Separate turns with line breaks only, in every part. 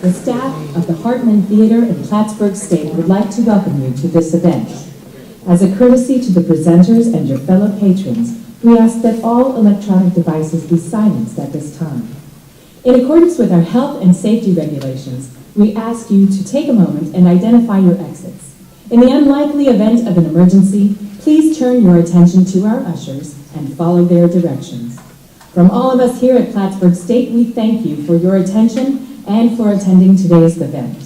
The staff of the Hartman Theater in Plattsburgh State would like to welcome you to this event. As a courtesy to the presenters and your fellow patrons, we ask that all electronic devices be silenced at this time. In accordance with our health and safety regulations, we ask you to take a moment and identify your exits. In the unlikely event of an emergency, please turn your attention to our ushers and follow their directions. From all of us here at Plattsburgh State, we thank you for your attention and for attending today's event.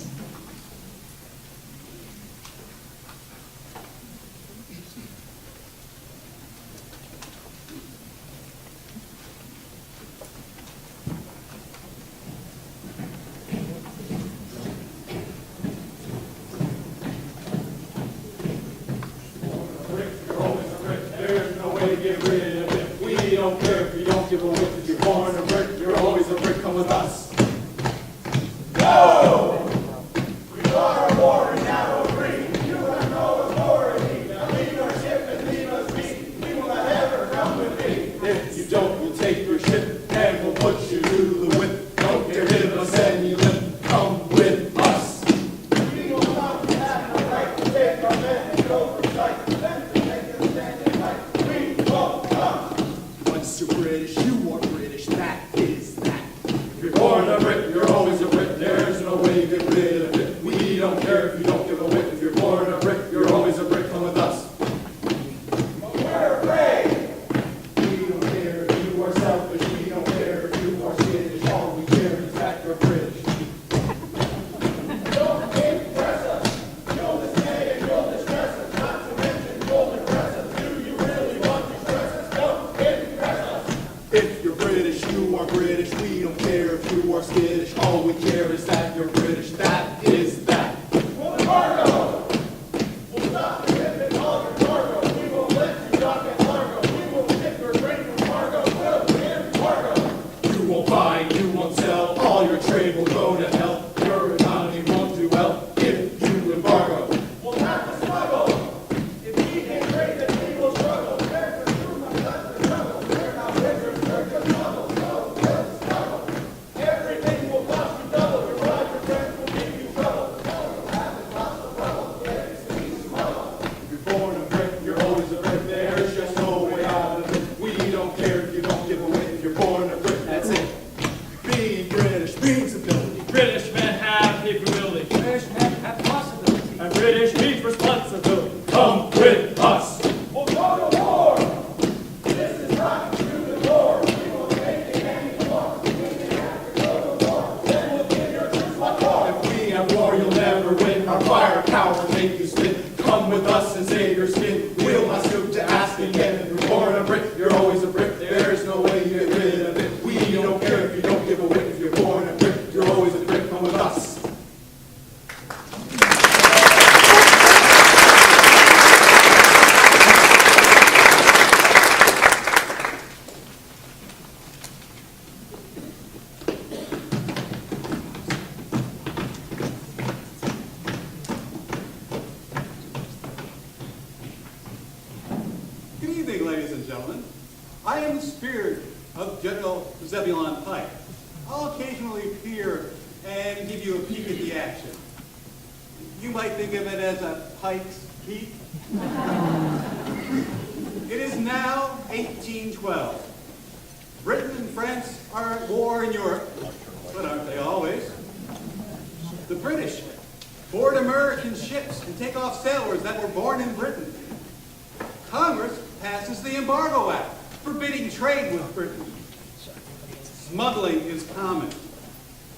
Smuggling is common,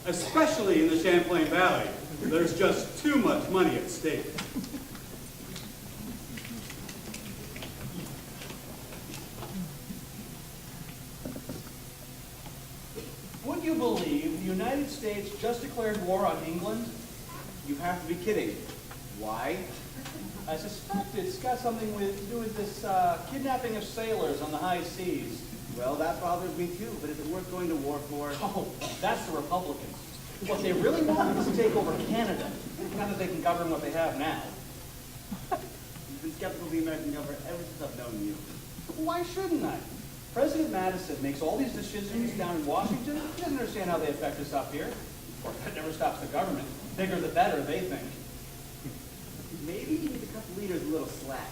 especially in the Champlain Valley. There's just too much money at stake.
Would you believe the United States just declared war on England?
You have to be kidding. Why?
I suspect it's got something to do with this kidnapping of sailors on the high seas.
Well, that bothers me too, but is it worth going to war for?
Oh, that's the Republicans. What they really want is to take over Canada, now that they can govern what they have now.
You've been skeptical of the American government ever since I've known you.
Why shouldn't I? President Madison makes all these decisions down in Washington. He doesn't understand how they affect us up here. Of course, that never stops the government. Bigger the better, they think.
Maybe you need to cut the leaders a little slack.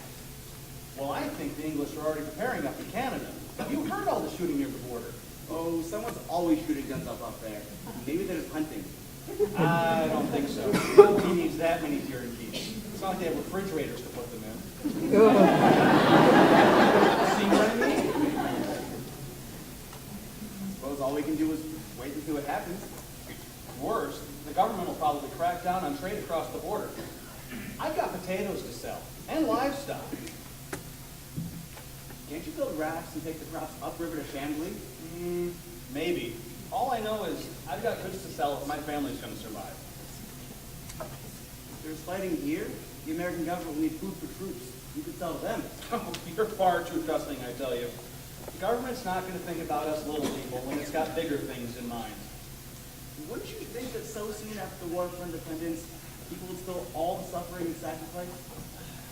Well, I think the English are already preparing up in Canada. Have you heard all the shooting near the border?
Oh, someone's always shooting guns up there. Maybe they're just hunting.
I don't think so. Nobody needs that many deer and geese. It's not like they have refrigerators to put them in. See what I mean?
Suppose all we can do is wait and see what happens.
Worse, the government will probably crack down on trade across the border. I've got potatoes to sell, and livestock.
Can't you build rafts and take the crops upriver to Chambly?
Maybe. All I know is I've got goods to sell if my family's going to survive.
If there's fighting here, the American government will need food for troops. You could sell to them.
Oh, you're far too trusting, I tell you. The government's not going to think about us little people when it's got bigger things in mind.
Wouldn't you think that so soon after the war for independence, people would spill all the suffering and sacrifice?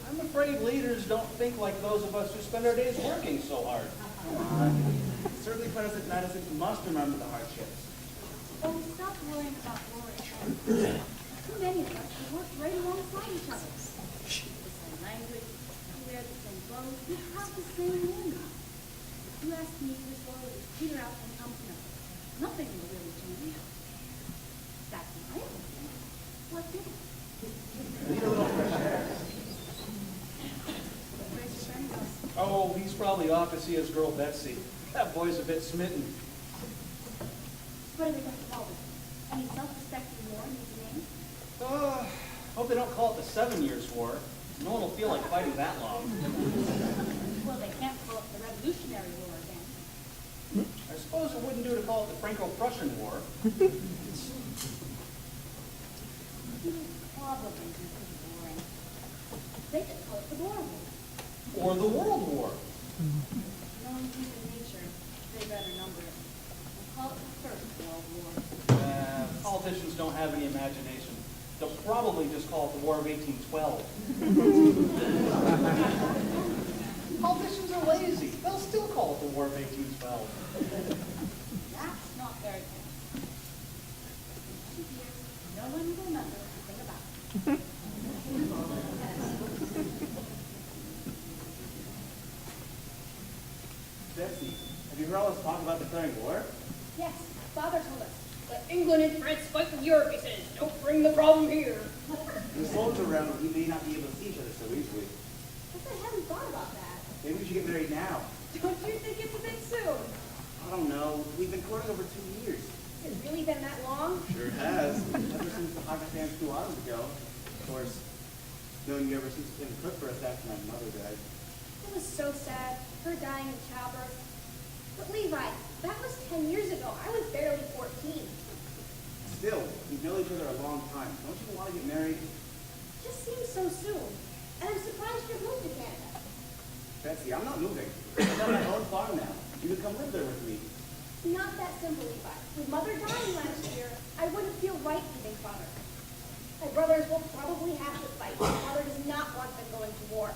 I'm afraid leaders don't think like those of us who spend our days working so hard.
Certainly President Madison must remember the hardships.
Oh, stop worrying about worrying. Too many of us have worked right alongside each other. The same language, we wear the same clothes, we have the same name. If you ask me, this world is peter out and come to nothing. Nothing will really change. That's my opinion. What did it?
Need a little fresh air.
Where's your friend go?
Oh, he's probably off to see his girl Betsy. That boy's a bit smitten.
What are they going to call this? Any self-respecting war in his name?
Hope they don't call it the 7 Years' War. No one will feel like fighting that long.
Well, they can't call it the Revolutionary War again.
I suppose it wouldn't do to call it the Franco-Prussian War.
Probably be pretty boring. They could call it the Boer War.
Or the World War.
Knowing human nature, they better number it. We'll call it the First World War.
Politicians don't have any imagination. They'll probably just call it the War of 1812. Politicians are lazy. They'll still call it the War of 1812.
That's not very good. In 2 years, no one will remember anything about it.
Betsy, have you heard all this talk about declaring war?
Yes, Father told us. Let England and France fight with Europe, he says. Don't bring the problem here.
With soldiers around, we may not be able to see each other so easily.
Guess I hadn't thought about that.
Maybe we should get married now.
Don't you think it's a bit soon?
I don't know. We've been courting over 2 years.
Has it really been that long?
Sure has. Ever since the Pakistan 2 autumns ago. Of course, known you ever since you've been a cook for us after my mother died.
It was so sad, her dying in childbirth. But Levi, that was 10 years ago. I was barely 14.
Still, we've known each other a long time. Don't you want to get married?
It just seems so soon. And I'm surprised you're moved to Canada.
Betsy, I'm not moving. I've got my own farm now. You can come live there with me.
Not that simple, Levi. With Mother dying last year, I wouldn't feel right leaving Father. My brothers will probably have to fight. Father does not want them going to war.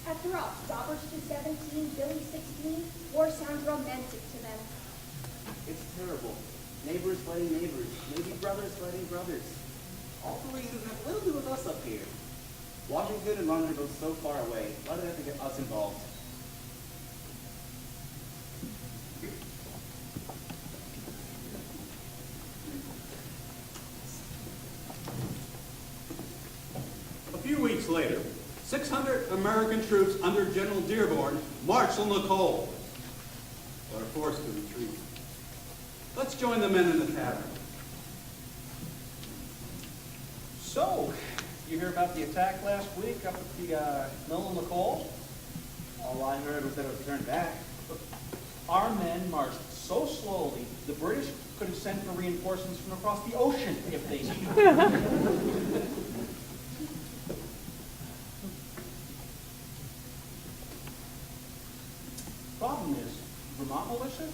After all, Robert's just 17, Billy's 16. War sounds romantic to them.
It's terrible. Neighbors fighting neighbors. Maybe brothers fighting brothers. All the reasons have little to do with us up here. Washington and London are both so far away. Why do they have to get us involved?
A few weeks later, 600 American troops under General Dearborn marched on the Cole, but are forced to retreat. Let's join the men in the tavern.
So, you hear about the attack last week up at the mill in the Cole?
All I heard was that it was turned back.
Our men marched so slowly, the British could have sent for reinforcements from across the ocean if they needed. Problem is, Vermont militia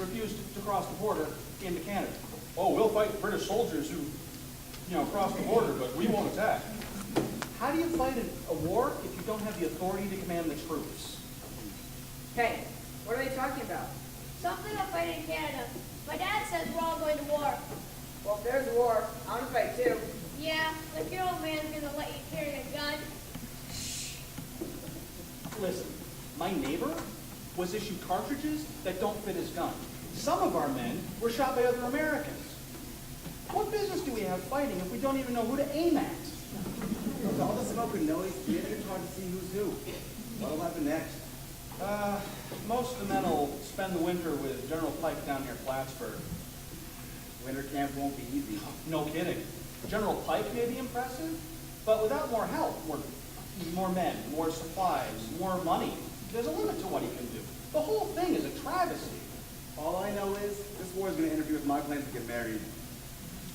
refused to cross the border into Canada. Oh, we'll fight British soldiers who, cross the border, but we won't attack. How do you fight a war if you don't have the authority to command the troops?
Hey,
What are they talking about?
Something about fighting in Canada. My dad says we're all going to war.
Well, if there's war, I want to fight too.
Yeah, like your old man's gonna let you carry a gun.
Listen, my neighbor was issued cartridges that don't fit his gun. Some of our men were shot by other Americans. What business do we have fighting if we don't even know who to aim at?
With all the smoke and noise, maybe it's hard to see who's who. What'll happen next?
Most of the men will spend the winter with General Pike down near Plattsburgh.
Winter camp won't be easy.
No kidding. General Pike may be impressive, but without more help, more men, more supplies, more money, there's a limit to what he can do. The whole thing is a travesty.
All I know is this war is going to interfere with my plans to get married.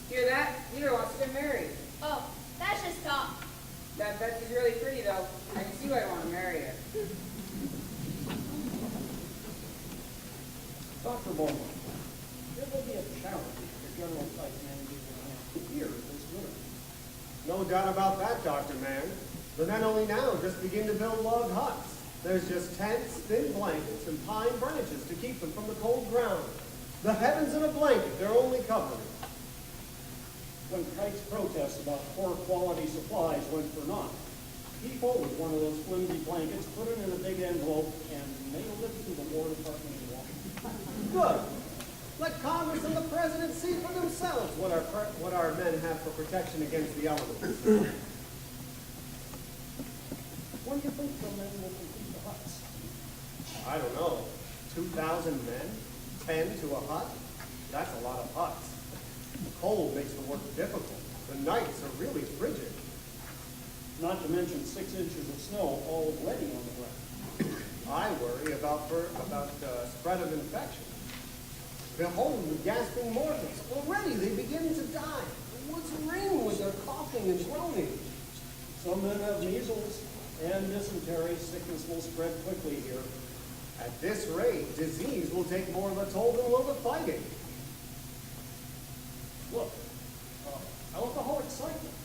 Hear that? Neither wants to get married.
Oh, that's just talk.
That Betsy's really pretty, though. I can see why I want to marry her.
Dr. Bowman, it will be a challenge for General Pike managing the camp here this winter.
No doubt about that, Dr. Mann. The men only now just begin to build log huts. There's just tents, thin blankets, and pine branches to keep them from the cold ground. The heavens in a blanket, their only covering.
When Pike's protests about poor quality supplies went for naught, he folded one of those flimsy blankets, put it in a big envelope, and mailed it to the War Department in Washington.
Good. Let Congress and the President see for themselves what our men have for protection against the elements.
When do you think the men will complete the huts?
I don't know, 2,000 men? 10 to a hut? That's a lot of huts. The cold makes the work difficult. The nights are really frigid.
Not to mention 6 inches of snow already on the ground.
I worry about spread of infection. Behold the gasping mortals. Already they begin to die. The woods ring with their coughing and groaning.
Some men have measles and dysentery. Sickness will spread quickly here.
At this rate, disease will take more of a toll than will the fighting.
Look, alcohol excitement.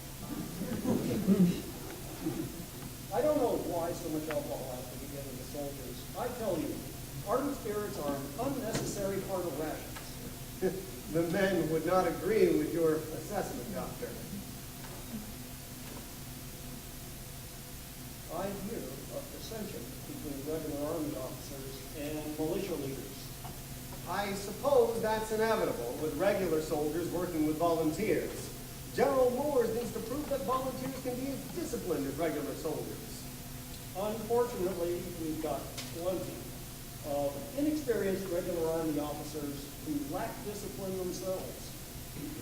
I don't know why so much alcohol has to be given to soldiers. I tell you, ardent spirits are an unnecessary part of rations.
The men would not agree with your assessment, Doctor.
I hear of dissension between regular army officers and militia leaders.
I suppose that's inevitable with regular soldiers working with volunteers. General Moores needs to prove that volunteers can be as disciplined as regular soldiers.
Unfortunately, we've got plenty of inexperienced regular army officers who lack discipline themselves.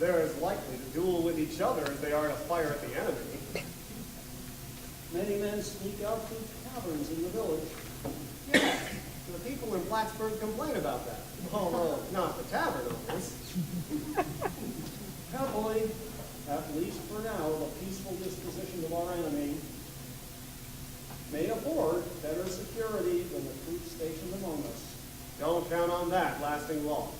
They're as likely to duel with each other as they are to fire at the enemy.
Many men sneak out to taverns in the village.
Yes, the people in Plattsburgh complain about that, although not the tavern owners.
Happily, at least for now, the peaceful disposition of our enemy may afford better security than the troops stationed among us.
Don't count on that lasting long.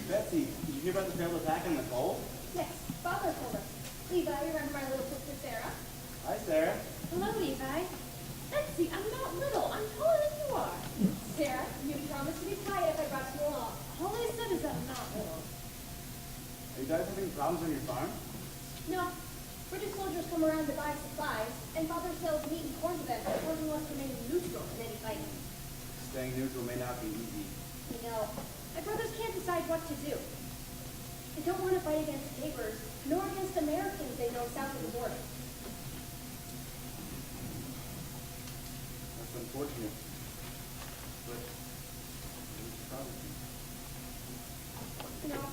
Betsy, did you hear about the failed attack on Nicole?
Yes, Father told us. Levi, you remember my little sister Sarah?
Hi, Sarah.
Hello, Levi. Betsy, I'm not little. I'm taller than you are.
Sarah, you promised to be quiet if I brought you along.
All I said is that I'm not little.
Are you guys having problems on your farm?
No, British soldiers come around to buy supplies, and Father sells meat and corn to them, forcing us to remain neutral in any fighting.
Staying neutral may not be easy.
You know, my brothers can't decide what to do. They don't want to fight against neighbors, nor against Americans they know south of the border.
That's unfortunate. But it's a problem.
You know,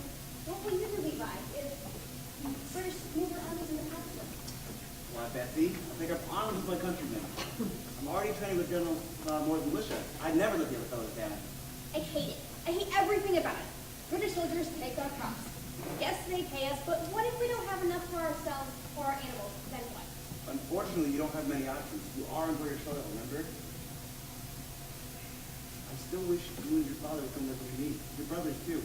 what will you do, Levi, if British move their armies into Plattsburgh?
Why, Betsy, I think I'm armed with my countrymen. I'm already training with General Moore's militia. I'd never let the other fellows down.
I hate it. I hate everything about it. British soldiers take our crops. Yes, they pay us, but what if we don't have enough for ourselves or our animals? Then what?
Unfortunately, you don't have many options. You are on British soil, remember? I still wish you and your father would come with me. Your brothers, too.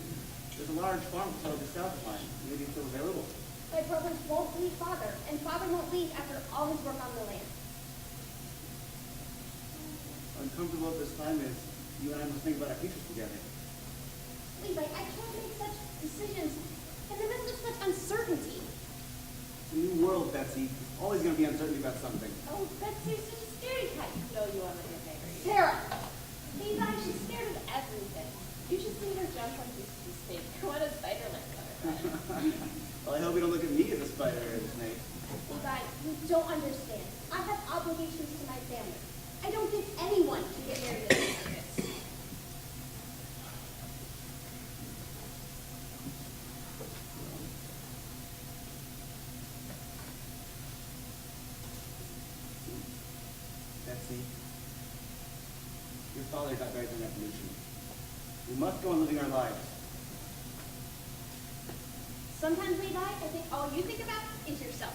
There's a large farm facility just south of mine. Maybe it's still available.
My brothers won't leave father, and father won't leave after all his work on the land.
Uncomfortable at this time is you and I must think about our futures together.
Levi, I can't make such decisions in the midst of such uncertainty.
It's a new world, Betsy. There's always going to be uncertainty about something.
Oh, Betsy's such a stereotype.
No, you want to get married.
Sarah! Levi, she's scared of everything.
You should see her jump from piece to snake. What a Spider-Man butterfly.
Well, I hope you don't look at me as a spider or a snake.
Levi, you don't understand. I have obligations to my family. I don't think anyone can get married in this circus.
Betsy, your father got married in the revolution. We must go on living our lives.
Sometimes, Levi, I think all you think about is yourself.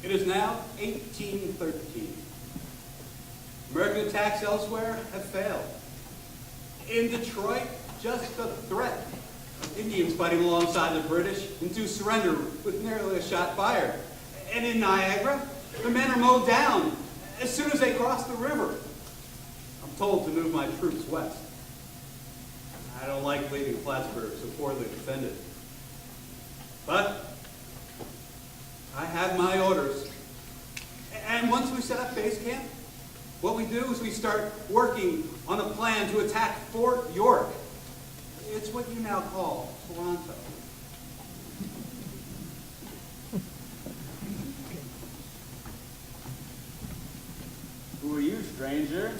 It is now 1813. American attacks elsewhere have failed. In Detroit, just the threat of Indians fighting alongside the British into surrender with nearly a shot fired. And in Niagara, the men are mowed down as soon as they cross the river. I'm told to move my troops west. I don't like leaving Plattsburgh so poorly defended. But I have my orders. And once we set up base camp, what we do is we start working on a plan to attack Fort York. It's what you now call Toronto.
Who are you, stranger?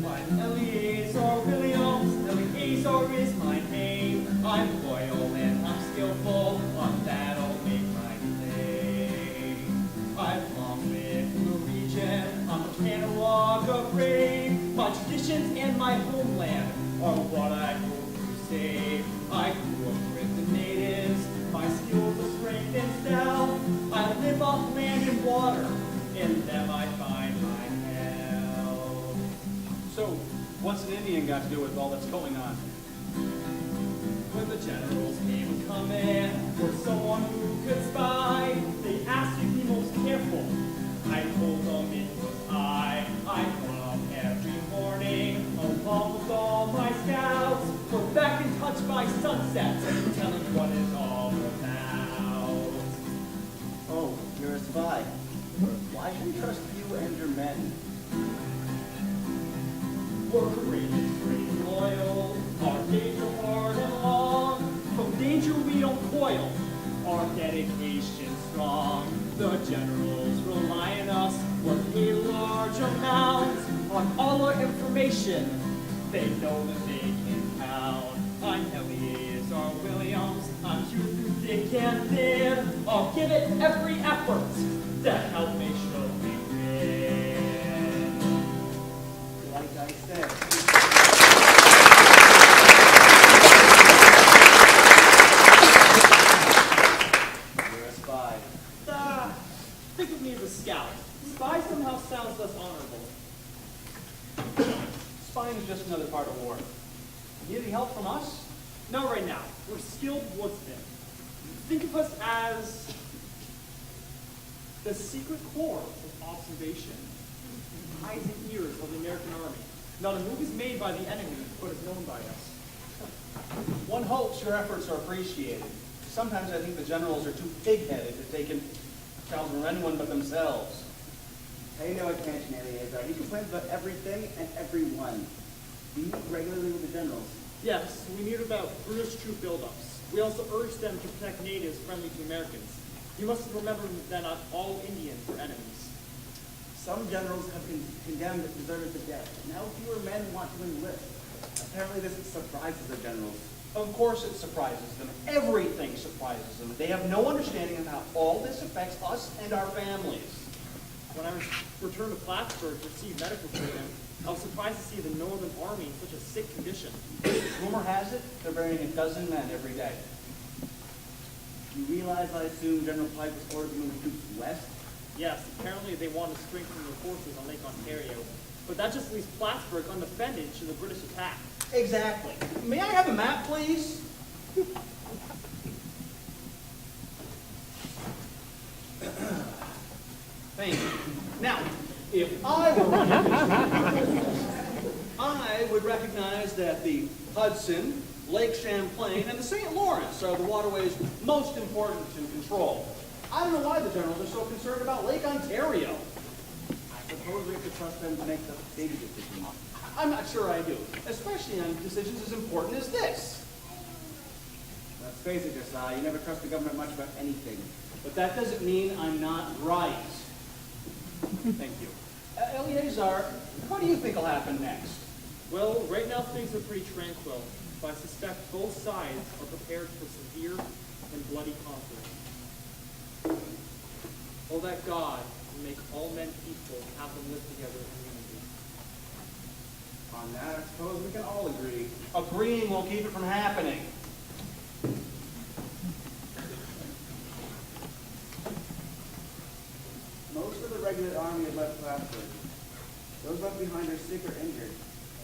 I'm Eleazar Williams. Eleazar is my name. I'm loyal and I'm skillful. On that'll make my claim. I've long lived in the region. I'm a Canawaga brave. My traditions and my homeland are what I hope to save. I grew up with the natives. My skills are strength and stout. I live off land and water. In them I find my health.
So, what's an Indian got to do with all that's going on?
When the generals came coming for someone who could spy, they asked to be most careful. I told them it was I went up every morning, along with all my scouts. We're back in touch by sunset, telling what it's all about.
Oh, you're a spy. Why should we trust you and your men?
We're courageous, brave, and loyal. Our days are hard and long. From danger we don't coil. Our dedication strong. The generals rely on us. We're paid large amounts on all our information. They know that they can count. I'm Eleazar Williams. I'm here through thick and thin. I'll give it every effort to help make sure we win.
Like I said. You're a spy.
Think of me as a scout. Spy somehow sounds less honorable.
Spying is just another part of war. Need any help from us?
Not right now. We're skilled woodsmen. Think of us as the secret corps of observation. Eyes and ears of the American army. Not a move is made by the enemy, but is known by us.
One hopes your efforts are appreciated. Sometimes I think the generals are too pig-headed to take account of anyone but themselves.
Pay no attention, Eleazar. He complains about everything and everyone. Do you meet regularly with the generals?
Yes, we meet about British troop buildups. We also urge them to protect natives friendly to Americans. You must remember that not all Indians are enemies.
Some generals have been condemned deserters to death. Now fewer men want to enlist. Apparently this surprises the generals.
Of course it surprises them. Everything surprises them. They have no understanding of how all this affects us and our families.
When I returned to Plattsburgh to receive medical treatment, I was surprised to see the Northern Army in such a sick condition.
Rumor has it they're burying a dozen men every day.
You realize, I assume, General Pike was ordered to move troops west?
Yes, apparently they want to strengthen their forces on Lake Ontario. But that just leaves Plattsburgh undefended should the British attack.
Exactly. May I have a map, please? Thank you. Now, if I were running this, I would recognize that the Hudson, Lake Champlain, and the St. Lawrence are the waterways most important to control. I don't know why the generals are so concerned about Lake Ontario.
I suppose we have to trust them to make the big decisions.
I'm not sure I do, especially on decisions as important as this.
Let's face it, Josiah, you never trust the government much about anything.
But that doesn't mean I'm not right. Thank you. Eleazar, what do you think will happen next?
Well, right now things are pretty tranquil, but I suspect both sides are prepared for severe and bloody conflict. Oh, that God will make all men peaceful and have them live together in unity.
On that, I suppose we can all agree.
Agreeing will keep it from happening.
Most of the regular army had left Plattsburgh. Those left behind are sick or injured.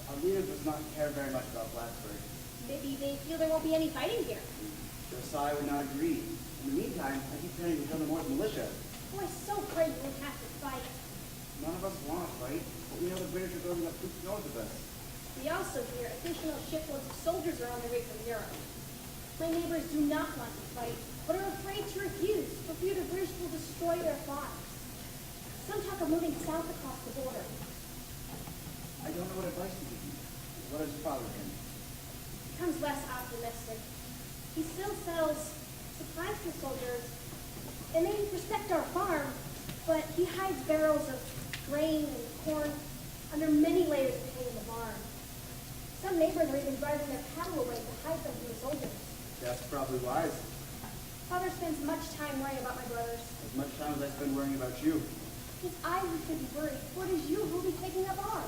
Our leader does not care very much about Plattsburgh.
Maybe they feel there won't be any fighting here.
Josiah would not agree. In the meantime, I keep hearing we join the North militia.
Oh, I so pray you won't have to fight.
None of us want to fight, but we know the British are building up troops north of us.
We also hear additional shiploads of soldiers are on their way from Europe. My neighbors do not want to fight, but are afraid to refuse, for fear the British will destroy their flocks. Some talk of moving south across the border.
I don't know what advice to give you. What does your father think?
Becomes less optimistic. He still sells supplies to soldiers, and they respect our farm, but he hides barrels of grain and corn under many layers of hay in the barn. Some neighbors are even driving their cattle away to hide them from the soldiers.
That's probably wise.
Father spends much time worrying about my brothers.
As much time as I spend worrying about you.
It's I who should be worried, for it is you who will be taking up arms.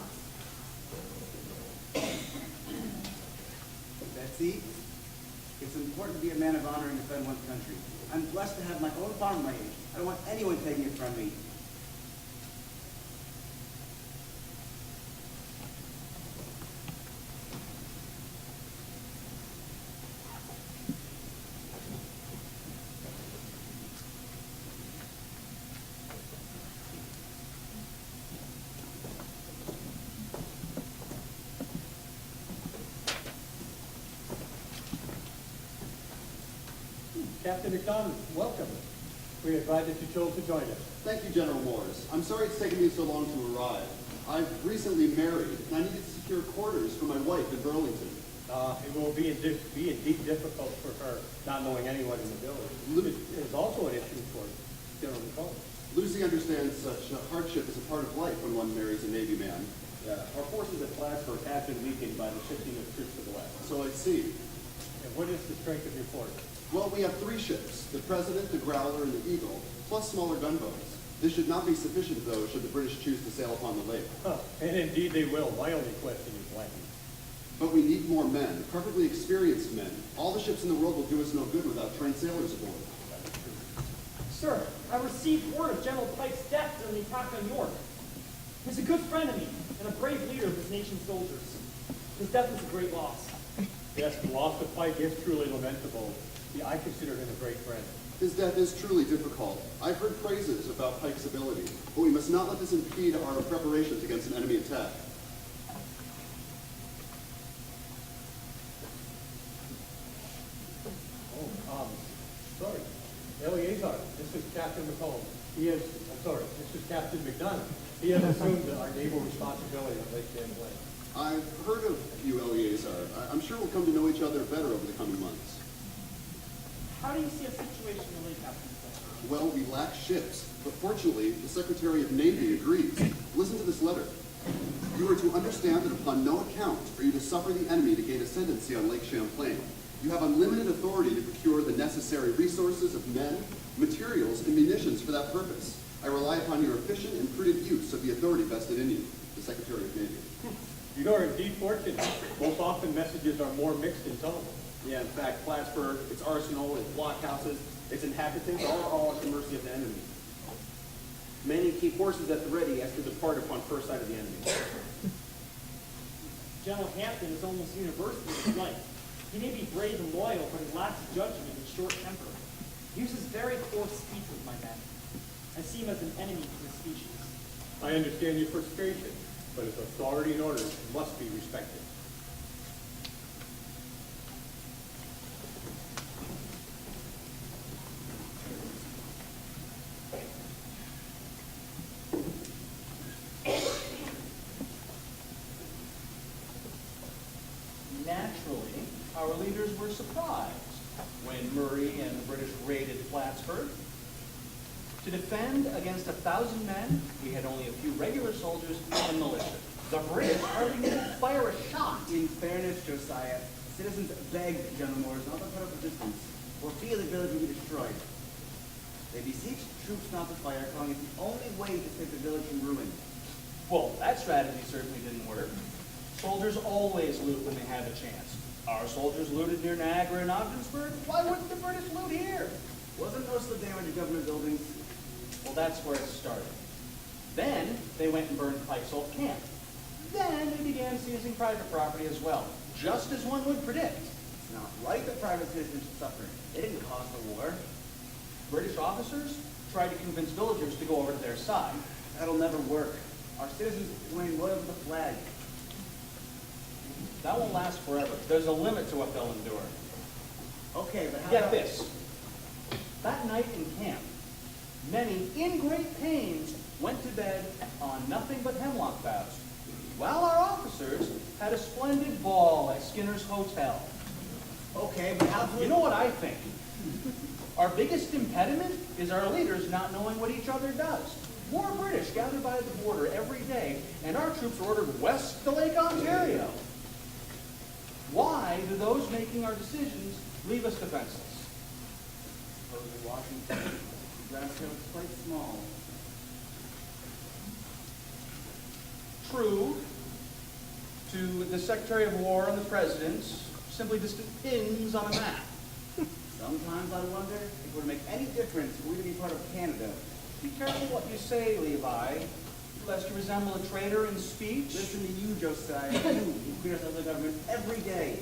Betsy, it's important to be a man of honor and defend one's country. I'm blessed to have my own farm at my age. I don't want anyone taking it from me.
Captain McDonald, welcome. We are glad that you chose to join us.
Thank you, General Morris. I'm sorry it's taken me so long to arrive. I've recently married, and I needed to secure quarters for my wife in Burlington.
It will be indeed difficult for her, not knowing anyone in the village. It is also an issue for General McCall.
Lucy understands such hardship is a part of life when one marries a Navy man.
Our forces at Plattsburgh have been weakened by the shifting of troops to the west.
So I see.
And what is the strength of your force?
Well, we have 3 ships, the President, the Growler, and the Eagle, plus smaller gunboats. This should not be sufficient, though, should the British choose to sail upon the lake.
And indeed they will. My only question is when.
But we need more men, preferably experienced men. All the ships in the world will do us no good without trained sailors aboard.
Sir, I received word of General Pike's death during the attack on York. He's a good friend of me and a brave leader of his nation's soldiers. His death was a great loss.
Yes, the loss of Pike is truly lamentable. Yeah, I consider him a great friend.
His death is truly difficult. I've heard praises about Pike's ability, but we must not let this impede our preparations against an enemy attack.
Sorry. Eleazar, this is Captain McCollum. This is Captain McDonough. He has assumed our naval responsibility on Lake Champlain.
I've heard of you, Eleazar. I'm sure we'll come to know each other better over the coming months.
How do you see a situation in the lake, Captain?
Well, we lack ships, but fortunately, the Secretary of Navy agrees. Listen to this letter. You are to understand that upon no account are you to suffer the enemy to gain ascendancy on Lake Champlain. You have unlimited authority to procure the necessary resources of men, materials, and munitions for that purpose. I rely upon your efficient and prudent use of the authority vested in you, the Secretary of Navy.
You are indeed fortunate. Most often messages are more mixed in tone.
Yeah, in fact, Plattsburgh, its arsenal, its blockhouses, its inhabitants are all at the mercy of the enemy. Many keep horses at the ready as to depart upon first sight of the enemy.
General Hampton is almost universally disliked. He may be brave and loyal, but he lacks judgment and short temper. He uses very coarse speech with my men. I see him as an enemy to his species.
I understand your frustration, but his authority and orders must be respected.
Naturally, our leaders were surprised when Murray and the British raided Plattsburgh. To defend against 1,000 men, we had only a few regular soldiers and militia. The British hardly needed to fire a shot.
In fairness, Josiah, citizens begged General Morris not to put up resistance or fear the village would be destroyed. They beseeched troops not to fire, calling it the only way to save the village from ruin.
Well, that strategy certainly didn't work. Soldiers always loot when they have a chance. Our soldiers looted near Niagara and Ogdensburg. Why wouldn't the British loot here?
Wasn't most of the damage to government buildings?
Well, that's where it started. Then they went and burned Pike's Old Camp. Then they began seizing private property as well, just as one would predict.
It's not right that private citizens should suffer. They didn't cause the war.
British officers tried to convince villagers to go over to their side.
That'll never work. Our citizens remain loyal to the flag.
That won't last forever. There's a limit to what they'll endure.
Okay, but how
Get
about
this. That night in camp, many, in great pains, went to bed on nothing but hemlock boughs, while our officers had a splendid ball at Skinner's Hotel.
Okay, but how
You know what I think? Our biggest impediment is our leaders not knowing what each other does. More British gather by the border every day, and our troops are ordered west to Lake Ontario. Why do those making our decisions leave us defenseless?
Supposedly Washington, the ground scale is quite small.
True, to the Secretary of War and the President, simply distant pins on a map.
Sometimes I wonder if it would make any difference for we to be part of Canada.
Be careful what you say, Levi, lest you resemble a traitor in speech.
Listen to you, Josiah. You clear us out of the government every day.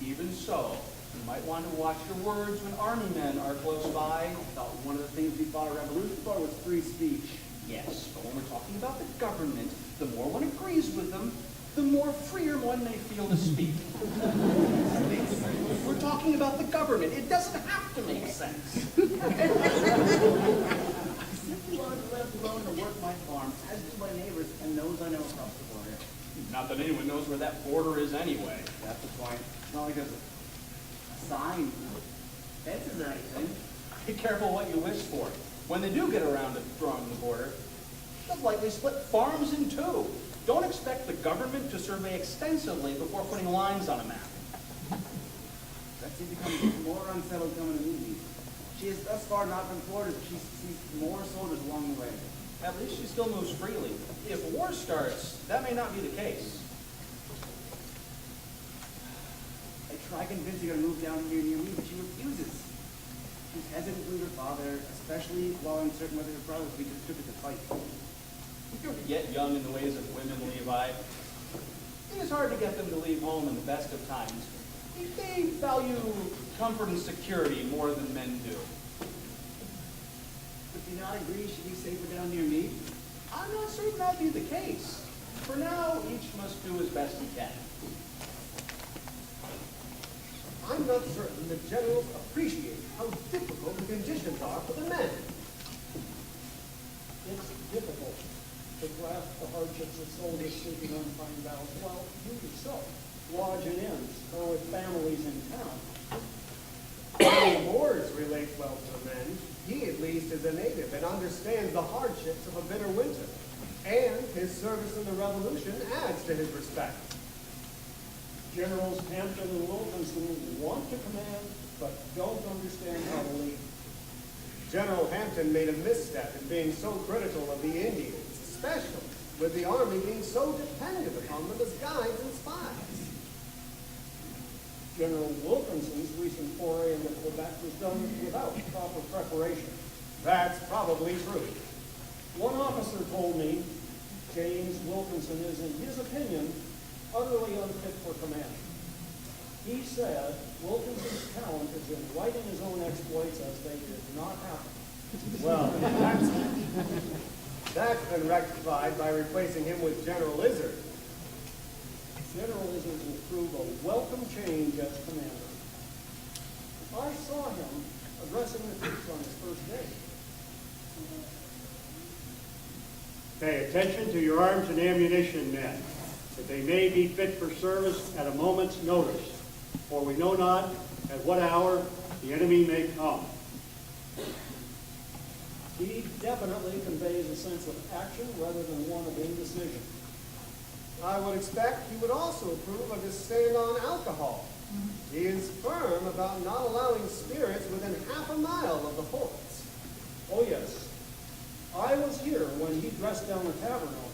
Even so, you might want to watch your words when army men are close by.
I thought one of the things we fought a revolution for was free speech.
Yes, but when we're talking about the government, the more one agrees with them, the more freer one may feel to speak. We're talking about the government. It doesn't have to make sense.
I simply wanted to let alone to work my farm, as do my neighbors and those I know across the border.
Not that anyone knows where that border is anyway.
That's the point. It's not like there's a sign, fences or anything.
Be careful what you wish for. When they do get around to drawing the border, they'll likely split farms in two. Don't expect the government to survey extensively before putting lines on a map.
Betsy becomes more unsettled coming to meet me. She has thus far not been thwarted, but she sees more soldiers along the way.
At least she still moves freely. If war starts, that may not be the case.
I try convincing her to move down here near me, but she refuses. She's hesitant to leave her father, especially while uncertain whether her brother will be conscripted to fight.
You're yet young in the ways of women, Levi. It is hard to get them to leave home in the best of times. They value comfort and security more than men do.
But do you not agree she'd be safer down near me?
I'm not certain that'd be the case. For now, each must do as best he can.
I'm not certain the generals appreciate how difficult the conditions are for the men.
It's difficult to grasp the hardships of soldiers sleeping on pine boughs while you yourself lodge in inns or with families in town.
Colonel Moores relates well to the men. He at least is a native and understands the hardships of a bitter winter. And his service in the Revolution adds to his respect.
Generals Hampton and Wilkinson want to command, but don't understand how to lead.
General Hampton made a misstep in being so critical of the Indians, especially with the army being so dependent upon them as guides and spies.
General Wilkinson's recent foray into Quebec was done without proper preparation.
That's probably true.
One officer told me James Wilkinson is, in his opinion, utterly unfit for command. He said Wilkinson's talent is in writing his own exploits as they did not happen.
Well, that's been rectified by replacing him with General Izzard.
General Izzard will prove a welcome change as commander. I saw him addressing the troops on his first day.
Pay attention to your arms and ammunition, men, that they may be fit for service at a moment's notice, for we know not at what hour the enemy may come.
He definitely conveys a sense of action rather than one of indecision.
I would expect he would also approve of his stand on alcohol. He is firm about not allowing spirits within half a mile of the forts.
Oh yes, I was here when he dressed down the tavern owner.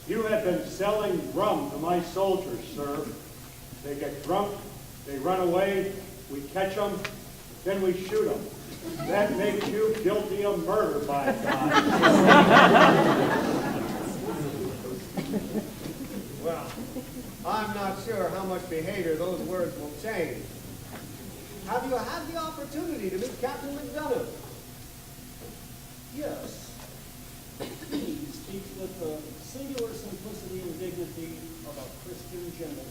You have been selling rum to my soldiers, sir. They get drunk, they run away, we catch them, then we shoot them. That makes you guilty of murder, by God.
Well, I'm not sure how much behavior those words will change. Have you had the opportunity to meet Captain McDonough?
Yes, he speaks with the singular simplicity and dignity of a Christian gentleman.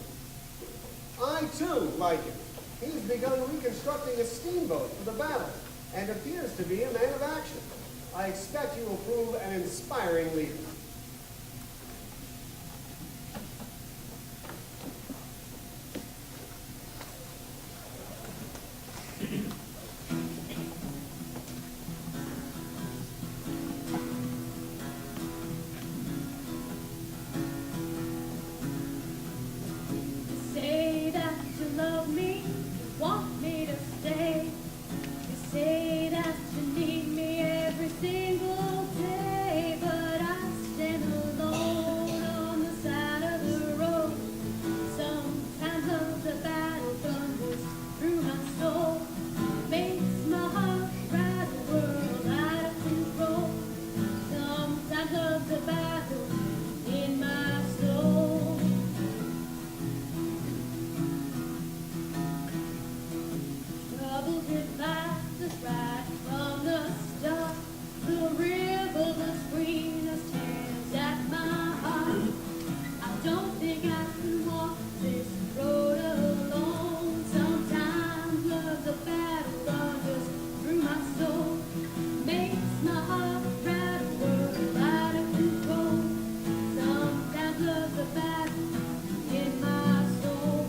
I, too, like him. He's begun reconstructing a steamboat for the battle and appears to be a man of action. I expect he will prove an inspiring leader.
Say that you love me, want me to stay. You say that you need me every single day, but I stand alone on the side of the road. Sometimes of the battle thunders through my soul, makes my heart ride the world out of control. Sometimes of the battle in my soul. Trouble divides us right from the start. The river between us tears at my heart. I don't think I can walk this road alone. Sometimes love the battle thunders through my soul, makes my heart ride a world out of control. Sometimes love the battle in my soul.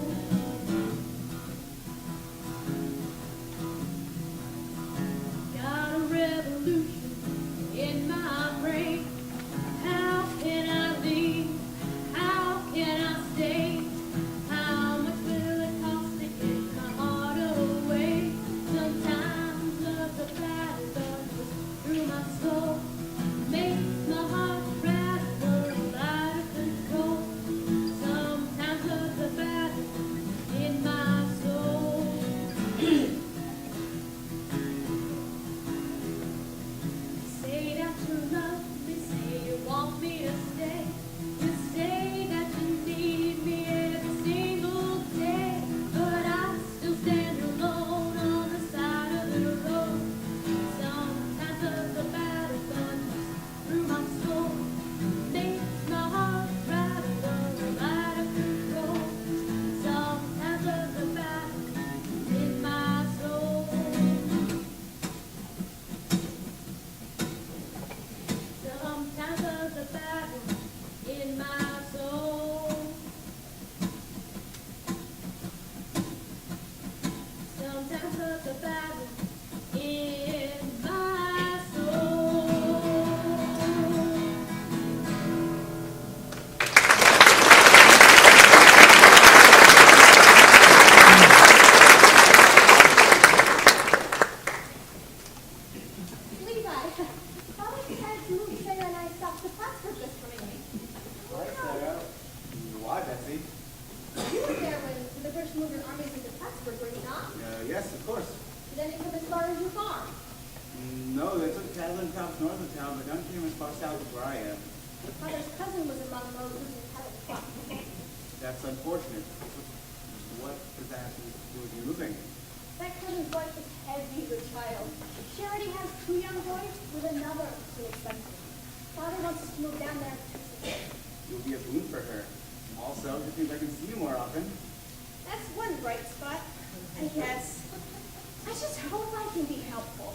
Got a revolution in my brain. How can I leave? How can I stay? How much will it cost to get my heart away? Sometimes love the battle thunders through my soul, makes my heart ride a world out of control. Sometimes love the battle in my soul. Say that you love me, say you want me to stay. You say that you need me every single day, but I still stand alone on the side of the road. Sometimes of the battle thunders through my soul, makes my heart ride a world out of control. Sometimes of the battle in my soul. Sometimes of the battle in my soul. Sometimes of the battle in my soul.
Levi, how many times moved Sarah and I stopped to Plattsburgh just for me?
Hi, Sarah. Why, Betsy?
You were there
Yes, of course.
Did any come as far as your farm?
No, they took cattle and crops north of town, but none came as far south as where I am.
Father's cousin was among those losing cattle and crops.
That's unfortunate. What does that have to do with you moving?
That cousin's wife is heavy with child. She already has 2 young boys with another too expensive. Father wants us to move down there to support.
You'll be a boon for her. Also, it means I can see you more often.
That's one bright spot, I guess. I just hope I can be helpful.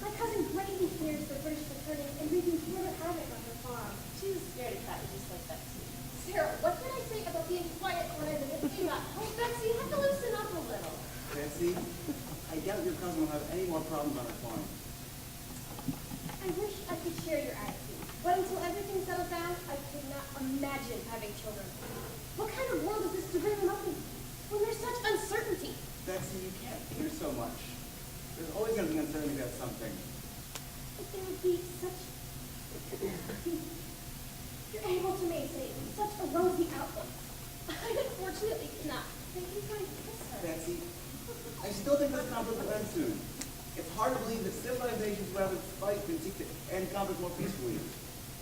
My cousin greatly fears the British returning and wreaking further havoc on her farm.
She was scared of Patty just like that too.
Sarah, what can I say about being quiet when I'm in the field? Oh, Betsy, you have to loosen up a little.
Betsy, I doubt your cousin will have any more problems on her farm.
I wish I could share your attitude, but until everything settles down, I could not imagine having children. What kind of world is this to bring them up in when there's such uncertainty?
Betsy, you can't fear so much. There's always going to be uncertainty about something.
But there would be such... You're able to maintain such a rosy outlook. I unfortunately cannot. Thank you for kiss her.
Betsy, I still think this conflict will end soon. It's hard to believe that civilizations would rather fight than seek to end conflict more peacefully.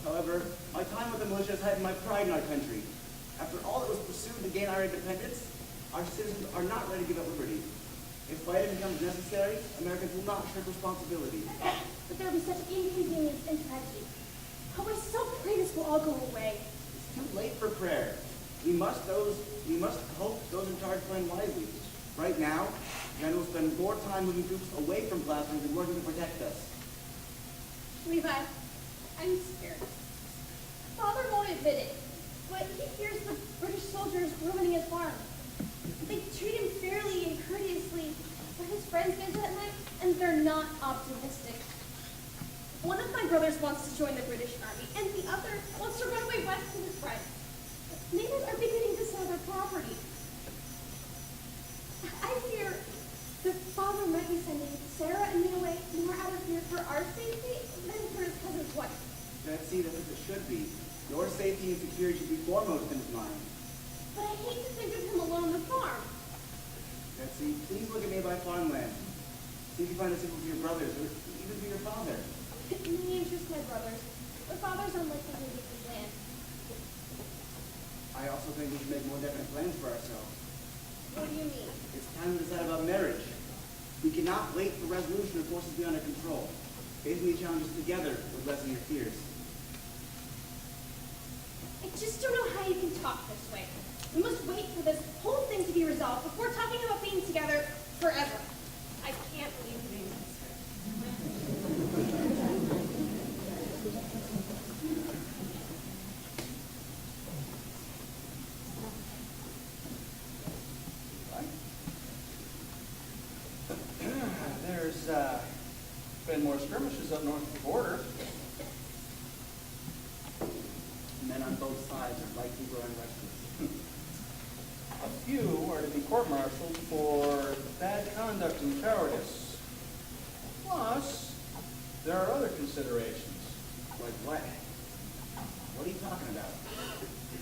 However, my time with the militia has heightened my pride in our country. After all that was pursued to gain our independence, our citizens are not ready to give up liberty. If fighting becomes necessary, Americans will not shirk responsibility.
But there will be such inconvenience and tragedy. Oh, I so pray this will all go away.
It's too late for prayer. We must hope those in charge plan wisely. Right now, men will spend more time moving troops away from Plattsburgh than working to protect us.
Levi, I'm scared. Father won't admit it, but he fears the British soldiers ruining his farm. They treat him fairly and courteously, but his friends visit at night, and they're not optimistic. One of my brothers wants to join the British Army, and the other wants to run away west with his friends. Neighbors are beginning to sell their property. I fear that Father might be sending Sarah and me away more out of fear for our safety than for his cousin's wife.
Betsy, that's as it should be. Your safety and security should be foremost in his mind.
But I hate to think of him alone on the farm.
Betsy, please look at nearby farmland. See if you find a suitable for your brothers, or even for your father.
It may interest my brothers, but Father's unlikely to leave his land.
I also think we should make more definite plans for ourselves.
What do you mean?
It's time to decide about marriage. We cannot wait for resolution of forces beyond our control. Facing these challenges together would lessen your fears.
I just don't know how you can talk this way. We must wait for this whole thing to be resolved before talking about being together forever. I can't believe you being this.
There's been more skirmishes up north of the border.
Men on both sides are likely growing restless.
A few are to be court-martialed for bad conduct and cowardice. Plus, there are other considerations.
Like what? What are you talking about?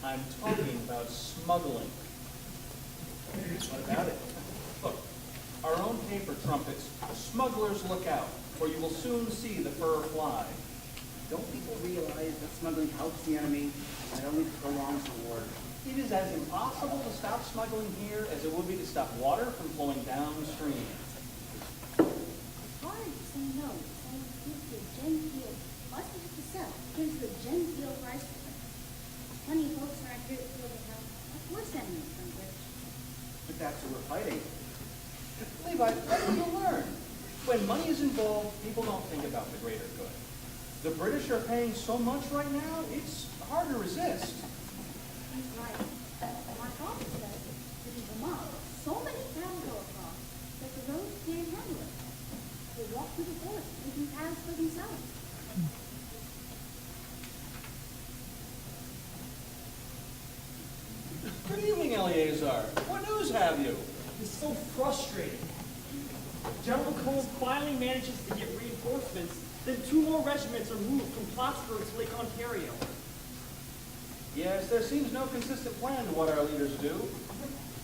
I'm talking about smuggling. What about it? Look, our own paper trumpets, smugglers look out, for you will soon see the fur fly.
Don't people realize that smuggling helps the enemy and it only prolongs the war?
It is as impossible to stop smuggling here as it would be to stop water from flowing downstream.
It's hard to say no to someone who gives the genteel, what we have to sell, gives the genteel price for it. Plenty of folks around here that feel they have much worse enemies than British.
But that's what we're fighting.
Levi, what do you learn? When money is involved, people don't think about the greater good. The British are paying so much right now, it's hard to resist.
He's right. My father says that in Vermont, so many cattle go across that the roads can't handle it. They walk through the forest, making paths for themselves.
Good evening, Eleazar. What news have you?
It's so frustrating. General Cole finally manages to get reinforcements, then 2 more regiments are moved from Plattsburgh to Lake Ontario.
Yes, there seems no consistent plan to what our leaders do.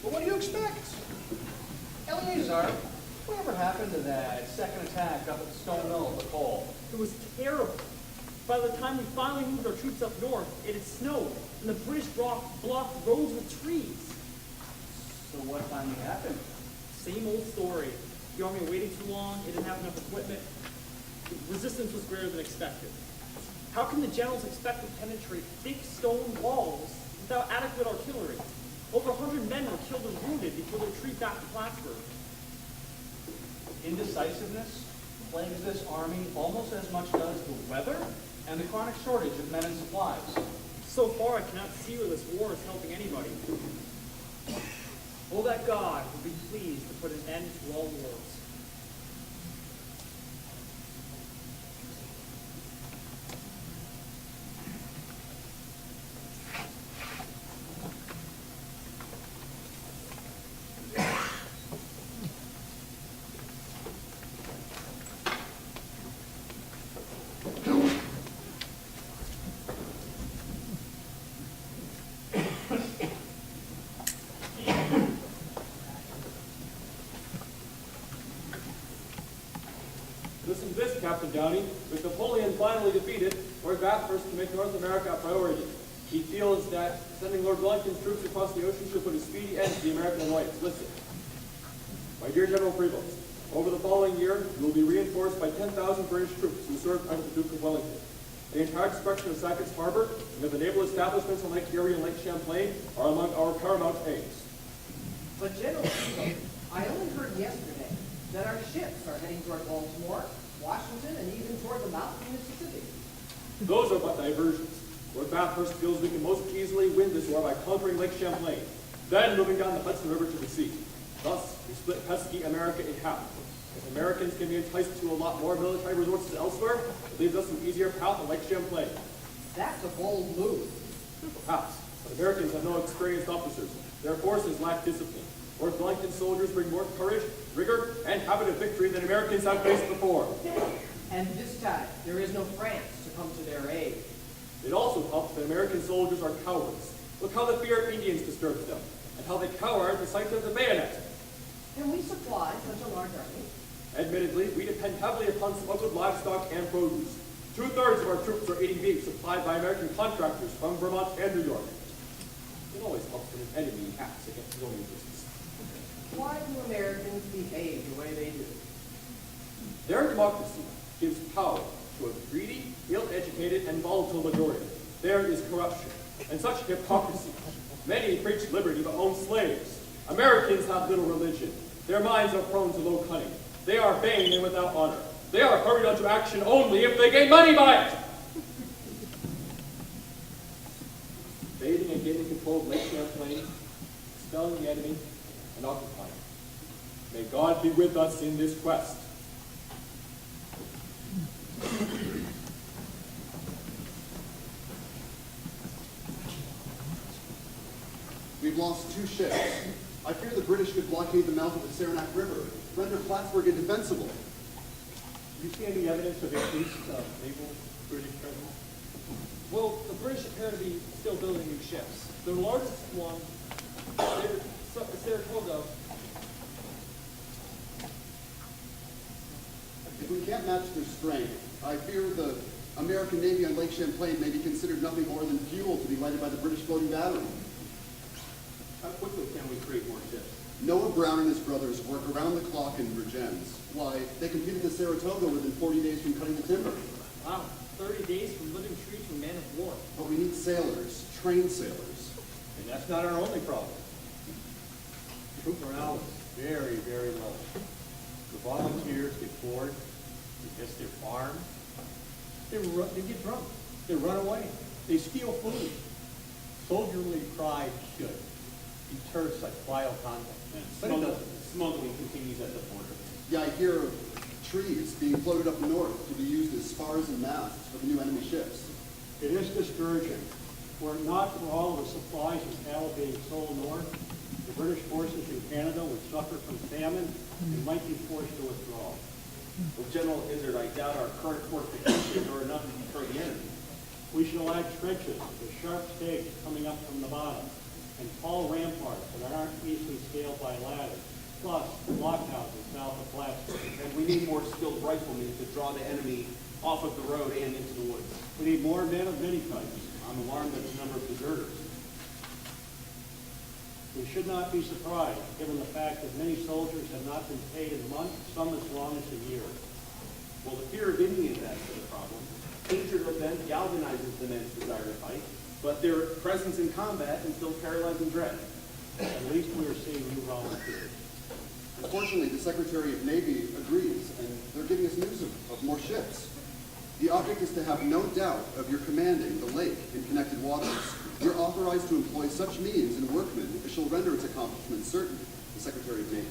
But what do you expect?
Eleazar
Say, Czar, whatever happened to that second attack up at the Stone Mill at Lacole?
It was terrible. By the time we finally moved our troops up north, it had snowed, and the British blocked roads with trees.
So what finally happened?
Same old story. The army waited too long, it didn't have enough equipment. Resistance was greater than expected. How can the generals expect to penetrate thick stone walls without adequate artillery? Over 100 men were killed and wounded before they retreat back to Plattsburgh.
Indecisiveness plagues this army almost as much as the weather and the chronic shortage of men and supplies.
So far, I cannot see where this war is helping anybody. Oh, that God would be pleased to put an end to all wars.
Listen to this, Captain Downey. With Napoleon finally defeated, Lord Bathurst can make North America a priority. He feels that sending Lord Wellington's troops across the ocean should put a speedy end to the American annoyance. Listen. My dear General Prevost, over the following year, you will be reinforced by 10,000 British troops who served under the Duke of Wellington. The entire destruction of Sackett's Harbor and of the naval establishments on Lake Erie and Lake Champlain are among our paramount aims.
But General, I only heard yesterday that our ships are heading toward Baltimore, Washington, and even toward the mouth of the Mississippi.
Those are but diversions. Lord Bathurst feels we can most easily win this war by conquering Lake Champlain, then moving down the Hudson River to the sea. Thus, we split pesky America in half. If Americans can be enticed to a lot more military resources elsewhere, it leaves us an easier path on Lake Champlain.
That's a bold move.
Perhaps, but Americans have no experienced officers. Their forces lack discipline. Lord Wellington's soldiers bring more courage, rigor, and habit of victory than Americans have faced before.
And this time, there is no France to come to their aid.
It also helps that American soldiers are cowards. Look how the fear of Indians disturbs them, and how they cower at the sight of the bayonet.
Can we supply such a large army?
Admittedly, we depend heavily upon smuggled livestock and produce. 2/3 of our troops are eating beef supplied by American contractors from Vermont and New York. It always helps when an enemy acts against his own interests.
Why do Americans behave the way they do?
Their democracy gives power to a greedy, ill-educated, and volatile majority. There is corruption, and such hypocrisy. Many preach liberty but own slaves. Americans have little religion. Their minds are prone to low cunning. They are vain and without honor. They are hurried onto action only if they gain money by it. Bathing and gaining control of Lake Champlain, expelling the enemy, and occupying. May God be with us in this quest.
We've lost 2 ships. I fear the British could blockade the mouth of the Saranac River, render Plattsburgh indefensible.
Do you see any evidence of increased naval British presence?
Well, the British appear to be still building new ships. Their largest one, Saratoga.
If we can't match their strength, I fear the American Navy on Lake Champlain may be considered nothing more than fuel to be lighted by the British floating battery.
How quickly can we create more ships?
Noah Brown and his brothers work around the clock in Virgins. Why, they completed the Saratoga within 40 days from cutting the timber.
Wow, 30 days from living tree to man of war.
But we need sailors, trained sailors.
And that's not our only problem. Troop morale is very, very low. The volunteers get bored, they miss their farm, they get drunk, they run away, they steal food. Soldierly pride should deter such vile conduct. But it doesn't.
Smuggling continues at the border.
Yeah, I hear of trees being floated up north to be used as spars and masts for the new enemy ships.
It is discouraging. Were it not for all the supplies and cattle being sold north, the British forces in Canada would suffer from famine and might be forced to withdraw.
Well, General Izzard, I doubt our current fortifications are enough to deter the enemy.
We shall add trenches with sharp stakes coming up from the bottom and tall ramparts that aren't easily scaled by ladders. plus blockhouses south of Plattsburgh.
And we need more skilled riflemen to draw the enemy off of the road and into the woods.
We need more men of many types. I'm alarmed at the number of deserters. We should not be surprised, given the fact that many soldiers have not been paid in months, some as long as a year.
Well, the fear of Indians adds to the problem. Hatred of them galvanizes the men's desire to fight, but their presence in combat instills paralyzing dread.
At least we are seeing new volunteers.
Unfortunately, the Secretary of Navy agrees, and they're giving us news of more ships. The object is to have no doubt of your commanding the lake and connected waters. You're authorized to employ such means and workmen as shall render its accomplishment certain. The Secretary of Navy.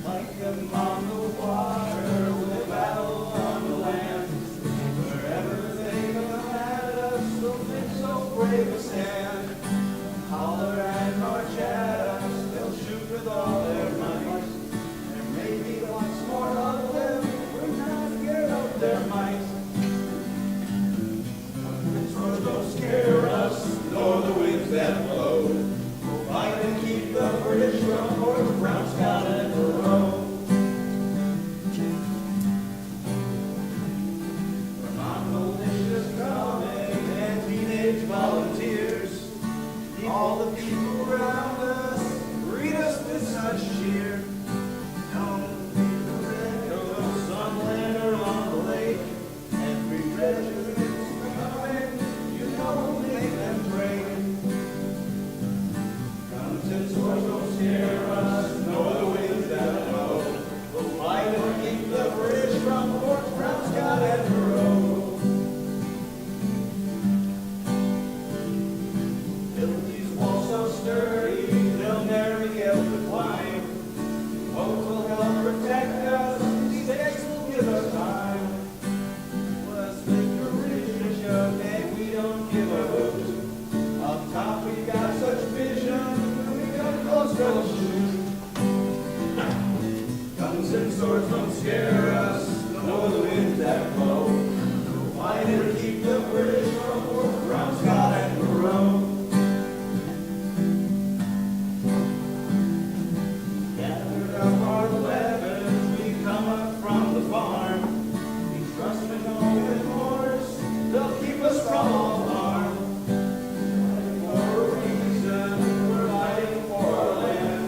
Like them on the water, we'll battle on the land. Wherever they come at us, they'll make so brave a stand. Holler and march at us, they'll shoot with all their might. There may be lots more of them, we're not scared of their might. The swords don't scare us, nor the winds that blow. We'll fight and keep the British from Fort Brown, Scott, and Monroe. Militia's coming and teenage volunteers. All the people around us greet us with such cheer. Don't be the echoes on land or on the lake. Every regiment's coming, you know we'll make them break. Guns and swords don't scare us, nor the winds that blow. We'll fight and keep the British from Fort Brown, Scott, and Monroe. Build these walls so sturdy, they'll never be able to climb. Hope will help protect us, these days will give us time. Let's make a rich and we don't give a hoot. Up top we got such vision, we got close to shoot. Guns and swords don't scare us, nor the winds that blow. We'll fight and keep the British from Fort Brown, Scott, and Monroe. Gathered up our weapons, we come up from the farm. We trust in open horse, they'll keep us from all harm. Fighting for a reason, we're fighting for our land.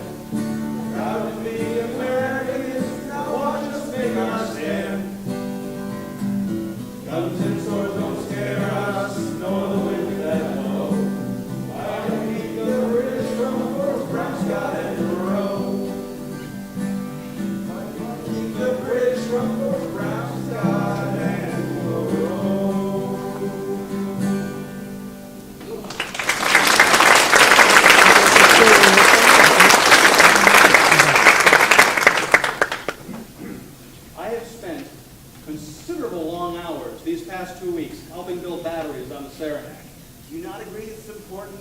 Proud to be Americans, now watch us make our stand. Guns and swords don't scare us, nor the winds that blow. Fight and keep the British from Fort Brown, Scott, and Monroe. Fight and keep the British from Fort Brown, Scott, and Monroe. I have spent considerable long hours these past 2 weeks helping build batteries on the Saranac.
Do you not agree it's important?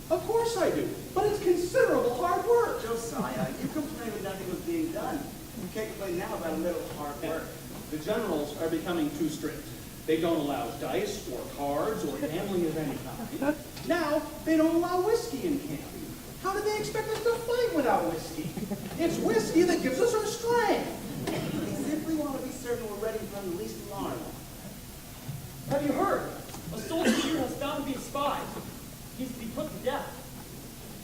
Of course I do, but it's considerable hard work.
Josiah, you complained when nothing was being done. You can't complain now about a little hard work.
The generals are becoming too strict. They don't allow dice or cards or gambling of any kind. Now, they don't allow whiskey in camp. How do they expect us to fight without whiskey? It's whiskey that gives us our strength.
They simply want to be certain we're ready for the least alarm.
Have you heard? A soldier here has found to be a spy. He's to be put to death.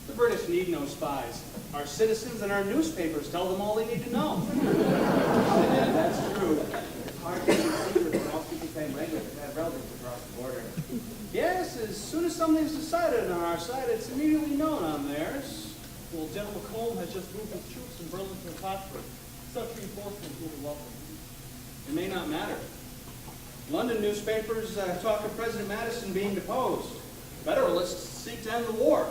The British need no spies. Our citizens and our newspapers tell them all they need to know.
Yeah, that's true. It's hard to see that they all speak the same language and have relatives across the border.
Yes, as soon as something's decided on our side, it's immediately known on theirs.
Well, General McComb has just moved his troops from Burlington to Plattsburgh. Such reinforcements will be welcome.
It may not matter. London newspapers talk of President Madison being deposed. Federalists seek to end the war.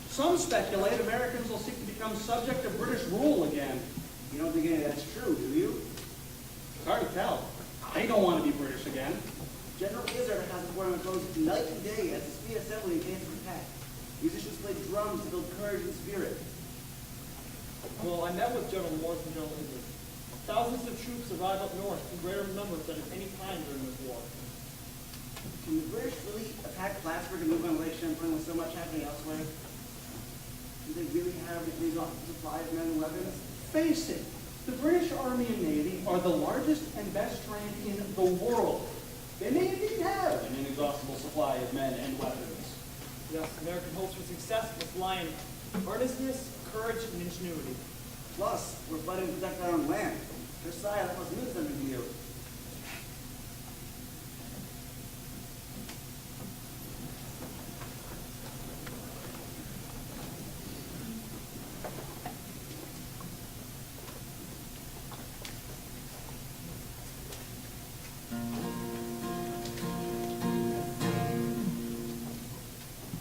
Some speculate Americans will seek to become subject to British rule again.
You don't think any of that's true, do you?
hard to tell. They don't want to be British again.
General Izzard has his war closed night and day as the street assembly in case of attack. Musicians play drums to build courage and spirit.
Well, I met with General Morris and General Izzard. Thousands of troops arrive up north in greater numbers than at any time during this war.
Can the British really attack Plattsburgh and move on Lake Champlain with so much happening elsewhere? Do they really have an exhaustive supply of men and weapons?
Face it, the British Army and Navy are the largest and best trained in the world. They may indeed have an inexhaustible supply of men and weapons.
Yes, American hopes for success must lie in earnestness, courage, and ingenuity.
Plus, we're fighting to protect our own land. Versailles, that must mean something to you.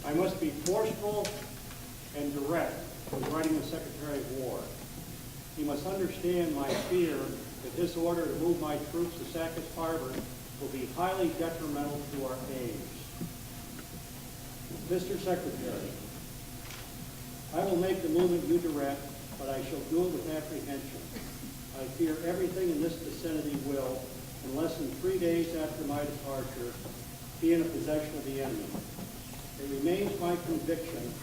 I must be forceful and direct when writing the Secretary of War. He must understand my fear that his order to move my troops to Sackett's Harbor will be highly detrimental to our aims. Mr. Secretary, I will make the movement you direct, but I shall do it with apprehension. I fear everything in this vicinity will, in less than 3 days after my departure, be in the possession of the enemy. It remains my conviction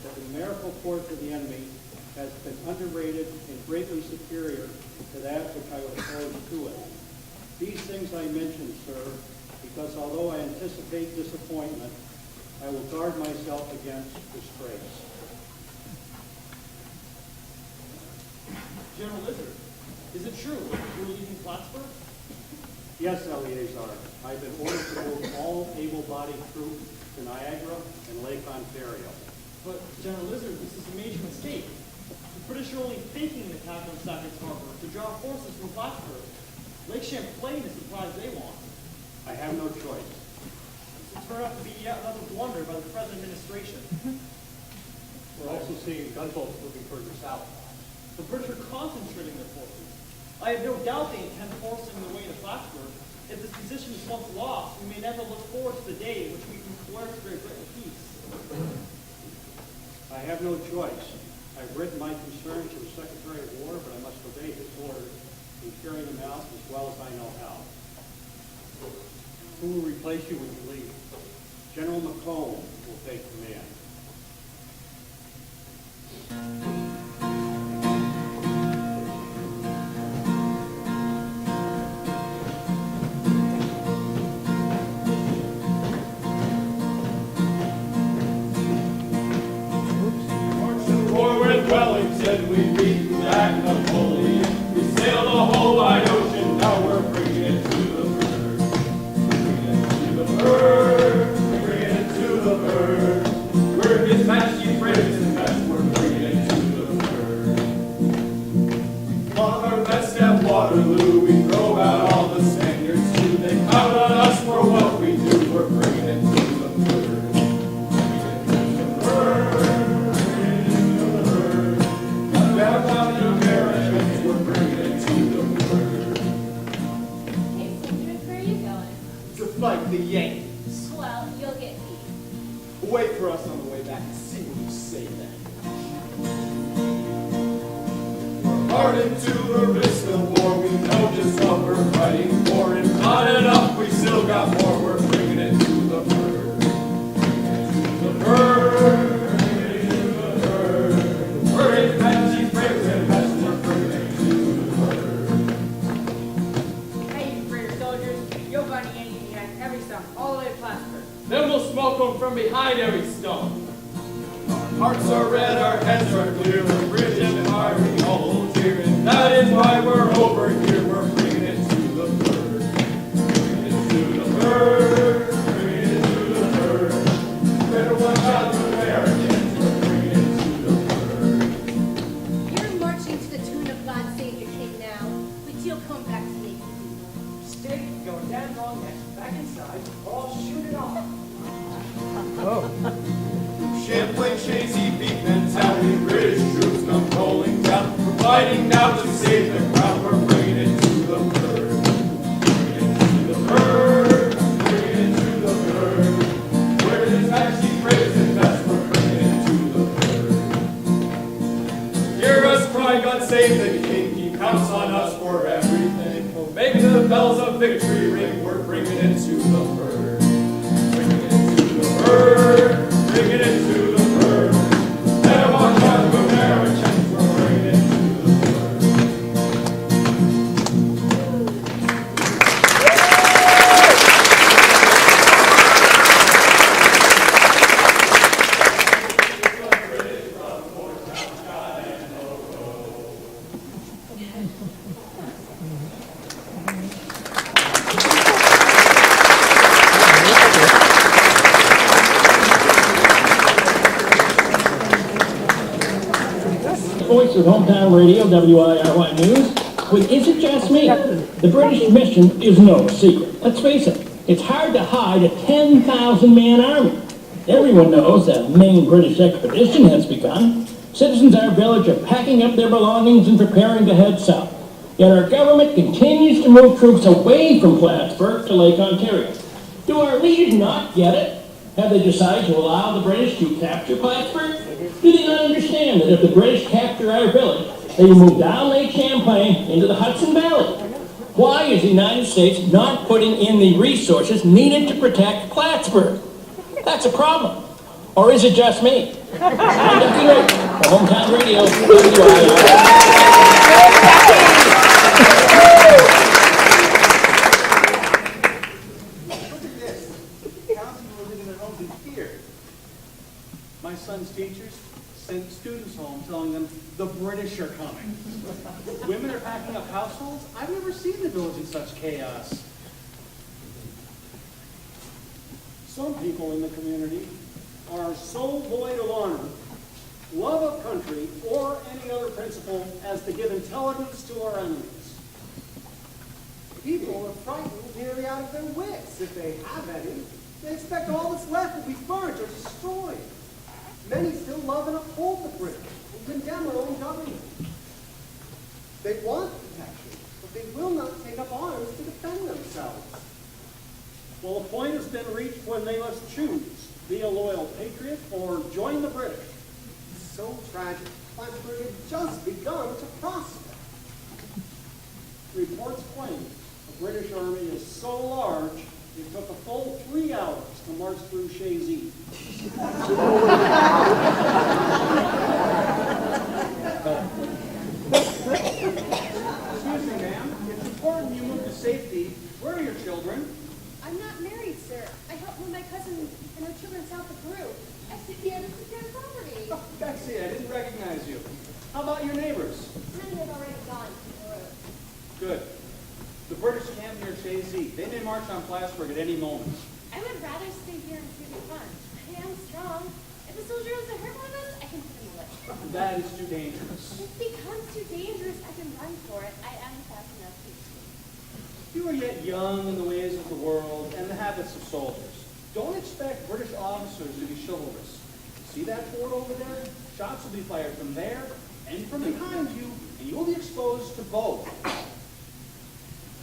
that the numerical force of the enemy has been underrated and greatly superior to that which I would oppose to it. These things I mention, sir, because although I anticipate disappointment, I will guard myself against disgrace.
General Izzard, is it true you're leaving Plattsburgh?
Yes, Eleazar, I've been ordered to move all able-bodied troops to Niagara and Lake Ontario.
But, General Izzard, this is a major mistake. The British are only faking an attack on Sackett's Harbor to draw forces from Plattsburgh. Lake Champlain is the prize they want.
I have no choice.
This will turn out to be yet another blunder by the present administration.
We're also seeing gunboats moving further south.
The British are concentrating their forces. I have no doubt they intend forcing their way to Plattsburgh. If this position is once lost, we may never look forward to the day in which we can coerce Great Britain peace.
I have no choice. I've written my concerns to the Secretary of War, but I must obey his orders in carrying them out as well as I know how. Who will replace you when you leave? General McComb will take command.
Wellington, we beat back Napoleon. We sailed the whole wide ocean, now we're bringing it to the bird. Bringing it to the bird, bringing it to the bird. We're dispatching frigates and best, we're bringing it to the bird. We fought our best at Waterloo, we drove out all the Spaniards too. They count on us for what we do, we're bringing it to the bird. Bringing it to the bird.
Fight
the Yankees.
Well, you'll get beat.
Wait for us on the way back and see what you say then. We're hard into the risk of war. We know just what we're fighting for. And not enough, we still got more. We're bringing it to the bird. Bringing it to the bird. Bringing it to the bird. We're in Benji's braves and best. We're bringing it to the bird.
Hey, you British soldiers, you're going to Yankee behind every stone, all the way to Plattsburgh.
Then we'll smoke them from behind every stone. Our hearts are red, our heads are clear, we're British Empire, we hold dear, and that is why we're over here. We're bringing it to the bird, bringing it to the bird, bringing it to the bird. Better watch out for Americans, we're bringing it to the bird.
You're marching to the tune of God Save Your King now, but you'll come back to Yankee Doodle.
Stick, going down wrong next, back inside, or I'll shoot it off.
Champlain, Chazy, Beekman, Town, and British troops come rolling down. We're fighting now to save the ground. We're bringing it to the bird. the bells of victory ring, we're bringing it to the herd. Bringing it to the herd, bringing it to the herd. Never walk out of Americans, we're bringing it to the herd.
Voice of Hometown Radio, WIRY News, with Is It Just Me? The British mission is no secret. Let's face it, it's hard to hide a 10,000-man army. Everyone knows that a main British expedition has begun. Citizens in our village are packing up their belongings and preparing to head south. Yet our government continues to move troops away from Plattsburgh to Lake Ontario. Do our leaders not get it? Have they decided to allow the British to capture Plattsburgh? Do they not understand that if the British capture our village, they will move down Lake Champlain into the Hudson Valley? Why is the United States not putting in the resources needed to protect Plattsburgh? That's a problem. Or is it just me? I'm Ducky Rick, for Hometown Radio, WIRY.
My son's teachers sent students home telling them the British are coming. Women are packing up households. I've never seen the village in such chaos.
Some people in the community are so void of honor, love of country, or any other principle as to give intelligence to our enemies.
People are frightened nearly out of their wits. If they have any, they expect all that's left will be burnt or destroyed. Many still love and uphold the British and condemn their own government. They want protection, but they will not take up arms to defend themselves.
Well, a point has been reached when they must choose, be a loyal patriot or join the British.
So tragic, Plattsburgh had just begun to prosper.
Reports claim the British army is so large, it took a full 3 hours to march through Shazy.
Excuse me, ma'am. It's important you move to safety. Where are your children?
I'm not married, sir. I help move my cousins and her children south of Peru. I sit here to secure property.
Oh, Betsy, I didn't recognize you. How about your neighbors?
Many have already gone to Peru.
Good. The British camp near Shazy. They may march on Plattsburgh at any moment.
I would rather stay here and see the fun. I am strong. If a soldier is to hurt one of us, I can put him away.
That is too dangerous.
If it becomes too dangerous, I can run for it. I am fast enough to.
You are yet young in the ways of the world and the habits of soldiers. Don't expect British officers to be chivalrous. See that fort over there? Shots will be fired from there and from behind you, and you will be exposed to both.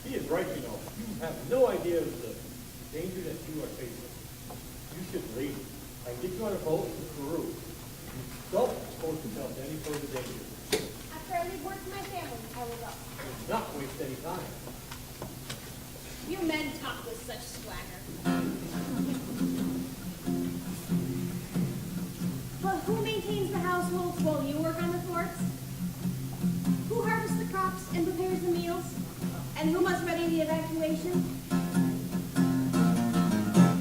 He is right, you know. You have no idea of the danger that you are facing. You should leave. I can get you on a boat to Peru. You don't expose yourself to any further danger.
After I leave work for my family, I will go.
Do not waste any time.
You men talk with such swagger. But who maintains the households while you work on the forts? Who harvests the crops and prepares the meals? And who must ready the evacuation?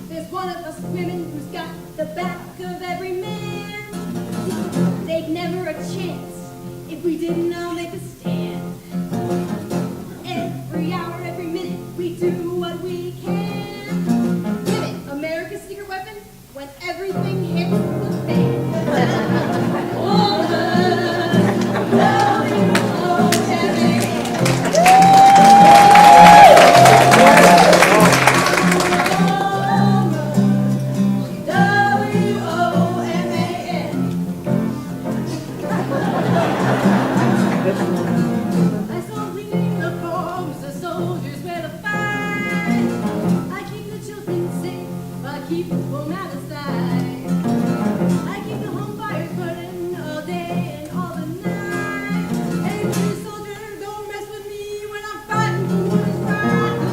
There's one of us women who's got the back of every man. They'd never a chance if we didn't all make a stand. Every hour, every minute, we do what we can. Women, America's secret weapon when everything hits the fan. Keep the home out of sight. I keep the home fires burning all day and all the night. Hey, British soldier, don't mess with me when I'm fighting for what is right.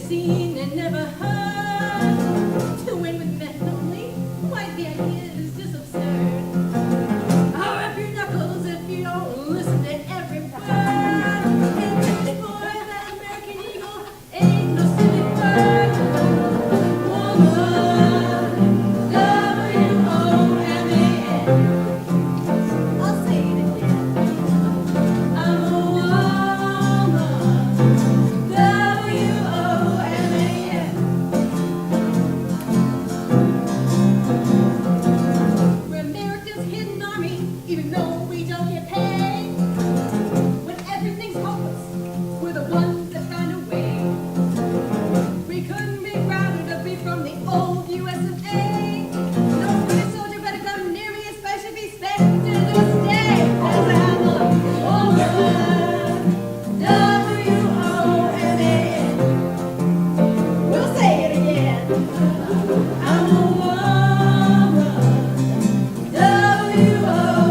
seen and never heard. To win with men only, why the idea is just absurd. I'll rap your knuckles if you don't listen to every word. And this boy, that American eagle, ain't no silly bird. Woman, W-O-M-A-N. I'll say it again. I'm a woman, W-O-M-A-N. We're America's hidden army, even though we don't get paid. When everything's hopeless, we're the ones that find a way. We couldn't be prouder to be from the old US of A. No British soldier better come near me, especially if he's expected to stay. 'Cause I'm a woman, W-O-M-A-N. We'll say it again. I'm a woman, W-O-M-A-N.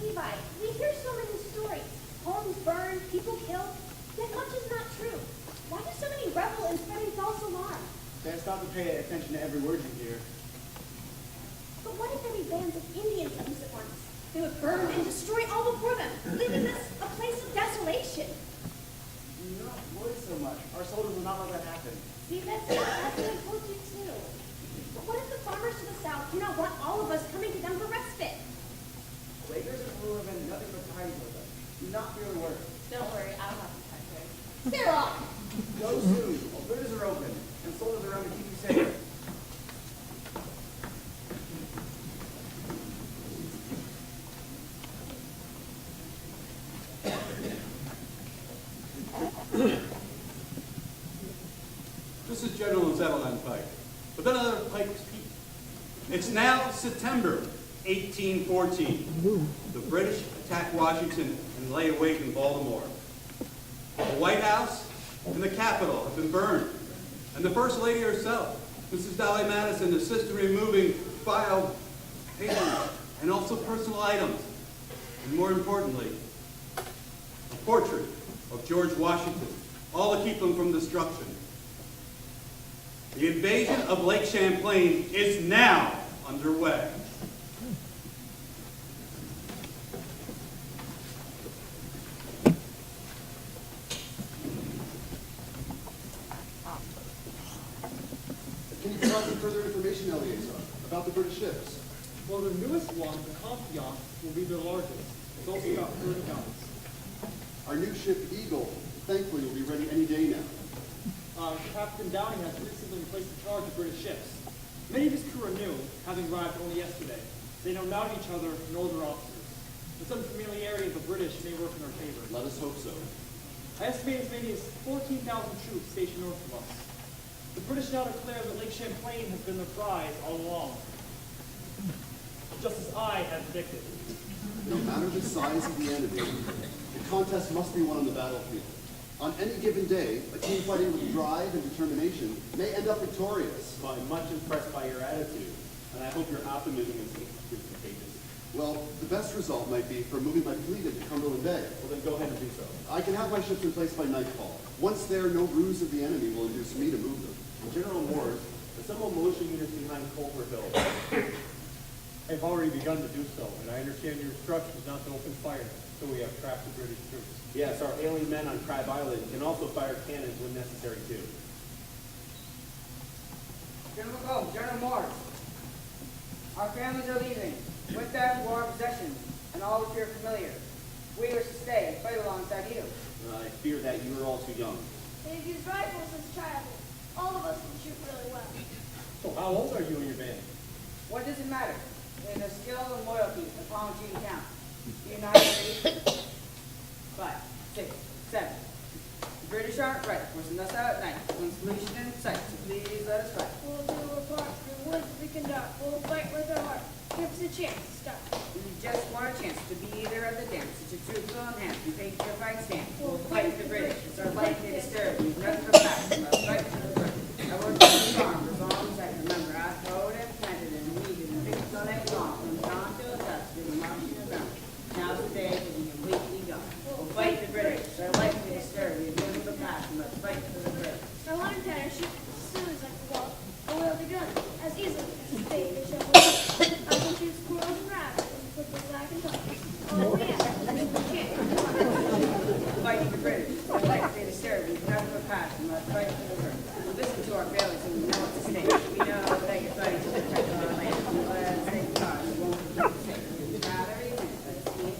Levi, we hear so many stories. Homes burned, people killed, yet much is not true. Why do so many revel in spreading false alarms?
Can't stop to pay attention to every word you hear.
But what if any bands of Indians loose at once? They would burn and destroy all before them, leaving us a place of desolation.
Do not worry so much. Our soldiers will not let that happen.
See, that's what I told you too. But what if the farmers to the south do not want all of us coming to them for respite?
Quakers and Peru have been nothing but kind with us. Do not fear the word.
Don't worry, I'll have to touch her.
Sarah!
Go soon. All bridges are open, and soldiers are around to keep you safe.
This is General Zebulon Pike, with another Pike's Peak. It's now September 1814. The British attack Washington and lay await in Baltimore. The White House and the Capitol have been burned, and the First Lady herself, Mrs. Dolly Madison, assists in removing filed papers and also personal items, and more importantly, a portrait of George Washington, all to keep them from destruction. The invasion of Lake Champlain is now underway.
Can you provide some further information, Eleazar, about the British ships?
Well, the newest one, the Confiance, will be the largest. It's also got 30 guns.
Our new ship, Eagle, thankfully will be ready any day now.
Captain Downing has recently been placed in charge of British ships. Many of his crew are new, having arrived only yesterday. They know not each other nor their officers. But some familiarity of the British may work in our favor.
Let us hope so.
I estimate as many as 14,000 troops stationed north of us. The British now declare that Lake Champlain has been their prize all along, just as I had predicted.
No matter the size of the enemy, the contest must be won on the battlefield. On any given day, a team fighting with drive and determination may end up victorious.
Well, I'm much impressed by your attitude, and I hope your optimism is contagious.
Well, the best result might be for moving my fleet into Cumberland Bay.
Well, then go ahead and do so.
I can have my ships in place by nightfall. Once there, no ruse of the enemy will induce me to move them.
General Moores, assemble militia units behind Culver Hill.
I've already begun to do so, and I understand your instructions not to open fire until we have trapped the British troops.
Yes, our alien men on Crab Island can also fire cannons when necessary too.
General Gold, General Moores, our families are leaving. With them were our possessions, and all which we are familiar. We wish to stay and fight alongside you.
I fear that you are all too young.
They've used rifles since childhood. All of us can shoot really well.
So how old are you and your band?
What does it matter? in the skill and loyalty upon which you count. United 5, 6, 7. The British aren't right, forcing us out at night. One solution in sight, so please let us fight.
We'll do our part. The woods we conduct. We'll fight with our heart. Give us a chance to stop.
We just want a chance to be there at the dance. Such a troops will enhance. We take your fight stand. We'll fight the British. It's our life they disturb. We've nothing but facts. We must fight to the front. I worked on the farm for as long as I can remember. I sowed and planted and weeded and picked all night long. From dawn till dusk, we were marching around. Now's the day to be completely gone. We'll fight the British. It's our life they disturb. We've nothing but facts. We must fight to the front.
Our line pattern shoot as soon as I can walk. I'll wield the gun as easily as a spade may shovel. I can shoot squirrels and rabbits and put the black and talk. All we ask is we can't.
Fighting the British. Our life they disturb. We've nothing but facts. We must fight to the front. We listen to our failings and we know what's at stake. We know they can fight to protect our land. Let's take part. We won't forget the stake. Not every minute, but it's me.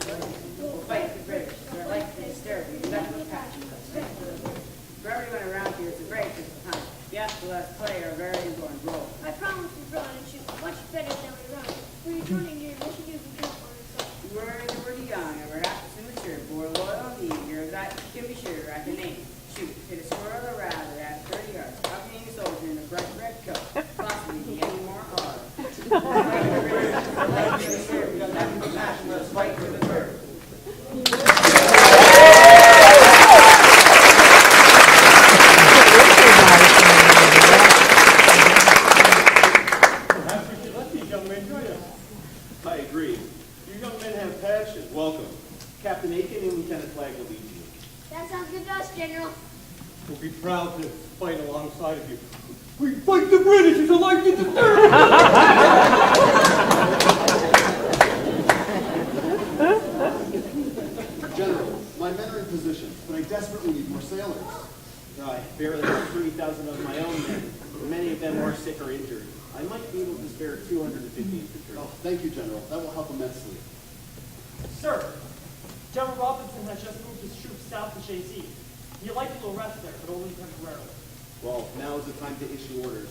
We'll fight the British. Our life they disturb. We've nothing but facts. We must fight to the front. For everyone around here, it's a very difficult time. Yes, to let us play our very important role.
I promise we run and shoot much better than we run. For returning your mission, you can count on yourself.
We're young and we're not immature, but we're loyal and eager. That can be sure. I can name. Shoot, hit a squirrel or rabbit at 30 yards. How can any soldier in a bright red coat possibly be any more hard? Let's fight for the bird.
I agree. You young men have passion. Welcome. Captain Aiken and Lieutenant Flagg will lead you.
That sounds good to us, General.
We'll be proud to fight alongside of you. We fight the British as a life to disturb.
General, my men are in position, but I desperately need more sailors.
I barely have 3,000 of my own men. Many of them are sick or injured. I might be able to spare 250 infantry.
Oh, thank you, General. That will help immensely.
Sir, General Robinson has just moved his troops south to Jay-Z. He likely will rest there, but only temporarily.
Well, now is the time to issue orders.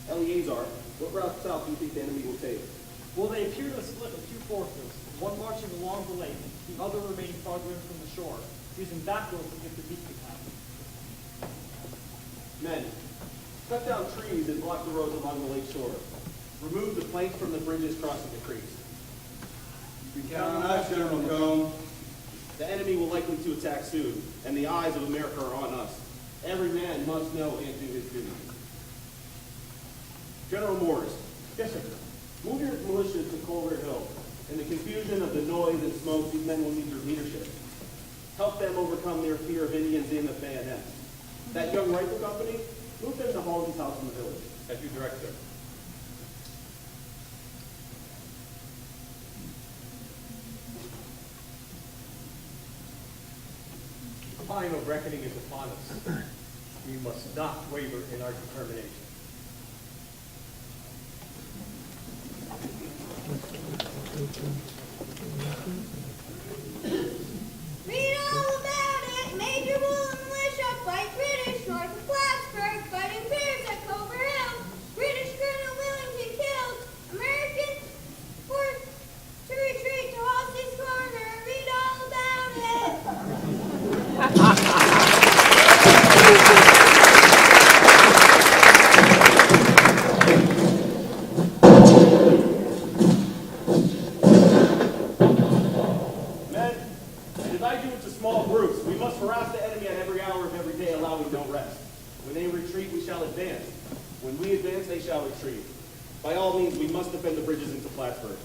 Eleazar, what route south do you think the enemy will take?
Well, they appear to have split in two forces, one marching along the lake, the other remaining farther in from the shore, using back roads to get the beach path.
Men, cut down trees and block the roads along the lake shore. Remove the planks from the bridges crossing the creeks.
We count on us, General Cone.
The enemy will likely to attack soon, and the eyes of America are on us. Every man must know and do his duty. General Morris.
Yes, sir.
Move your militia to Colbert Hill. In the confusion of the noise and smoke, these men will need your leadership. Help them overcome their fear of Indians and of bayonets. That young rifle company, move them to Halsey's house in the village.
As you direct, sir. The time of reckoning is upon us. We must not waver in our determination.
Read all about it. Major Wool and militia fight British north of Plattsburgh, fighting Pierce at Clover Hill. British Colonel Wellington killed. Americans forced to retreat to Halsey's Corner. Read all about it.
Men, divide you into small groups. We must harass the enemy at every hour of every day, allowing no rest. When they retreat, we shall advance. When we advance, they shall retreat. By all means, we must defend the bridges into Plattsburgh.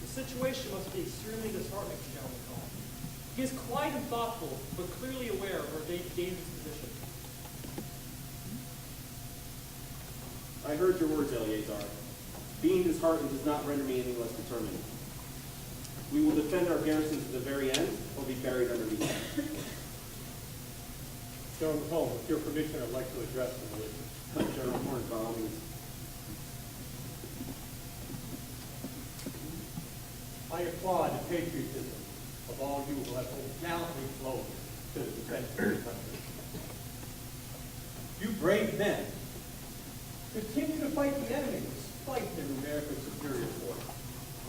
The situation must be extremely disheartening to General McCall. He is quiet and thoughtful, but clearly aware of our dangerous position.
I heard your words, Eleazar. Being disheartened does not render me any less determined. We will defend our garrison to the very end, or be buried underneath it.
General McCall, with your permission, I'd like to address the militia.
General Horn, by all means.
I applaud the patriotism of all you who have so gallantly flown to the defense of your country. You brave men Continue to fight the enemy despite their numerically superior force.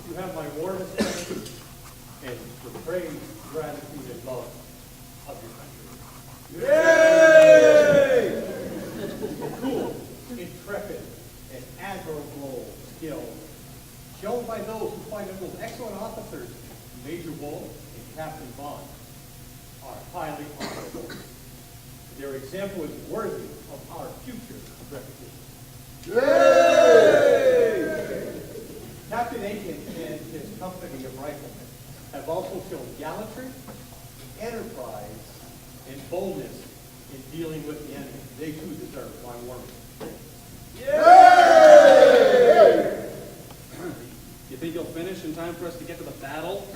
You have my warmest thanks and the praise, gratitude, and love of your country. Yay! Cool, intrepid, and admirable skill shown by those who find that those excellent officers, Major Wool and Captain Bond, are highly honorable. Their example is worthy of our future recognition. Yay! Captain Aiken and his company of riflemen have also shown gallantry, enterprise, and boldness in dealing with the enemy. They too deserve my warmest praise. Yay!
You think you'll finish in time for us to get to the battle?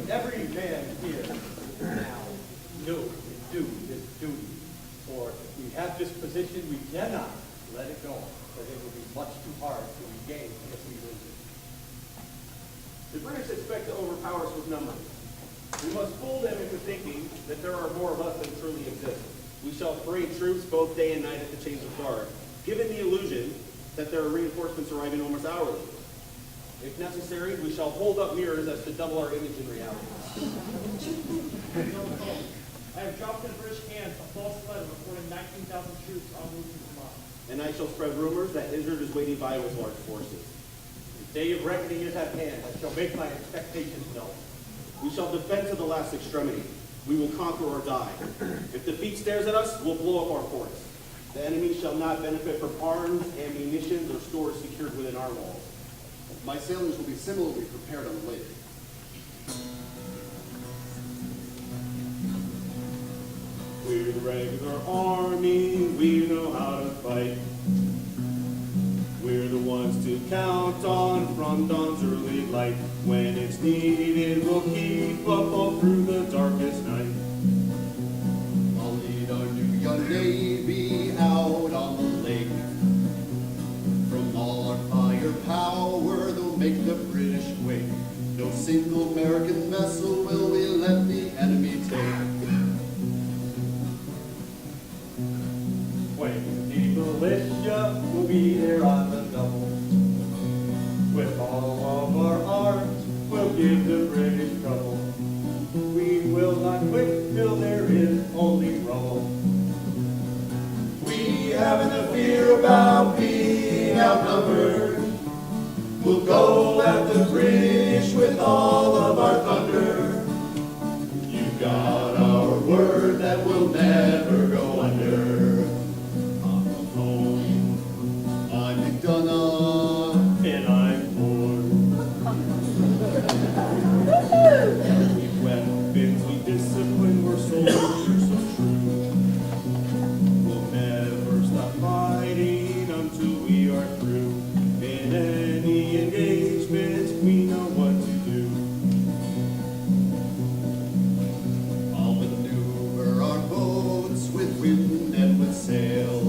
Every man here now knows to do his duty. For if we have this position, we cannot let it go, because it will be much too hard to regain if we lose it.
The British expect to overpower us with numbers. We must fool them into thinking that there are more of us than truly exist. We shall parade troops both day and night at the chains of guard, given the illusion that there are reinforcements arriving almost hourly. If necessary, we shall hold up mirrors as to double our image in reality.
I have dropped in British hands a false letter reporting 19,000 troops en route to Vermont.
And I shall spread rumors that Izzard is waiting by with large forces.
The day of reckoning is at hand. I shall make my expectations known.
We shall defend to the last extremity. We will conquer or die. If defeat stares at us, we'll blow up our forts. The enemy shall not benefit from arms, ammunition, or stores secured within our walls.
My sailors will be similarly prepared on the lake.
We're the regular army, we know how to fight. We're the ones to count on from dawn's early light. When it's needed, we'll keep up all through the darkest night.
I'll lead our new young navy out on the lake. From all our firepower, they'll make the British quake. No single American vessel will we let the enemy take.
When the militia will be there on the double. With all of our arms, we'll give the British trouble. We will not quit till there is only rubble.
We haven't a fear about being outnumbered. We'll go at the British with all of our thunder. You've got our word that we'll never go under. I'm home, I'm McDonough,
and I'm bored.
We've weapons, we discipline, we're soldiers so true. We'll never stop fighting until we are through. In any engagement, we know what to do.
I'll maneuver our boats with wind and with sail.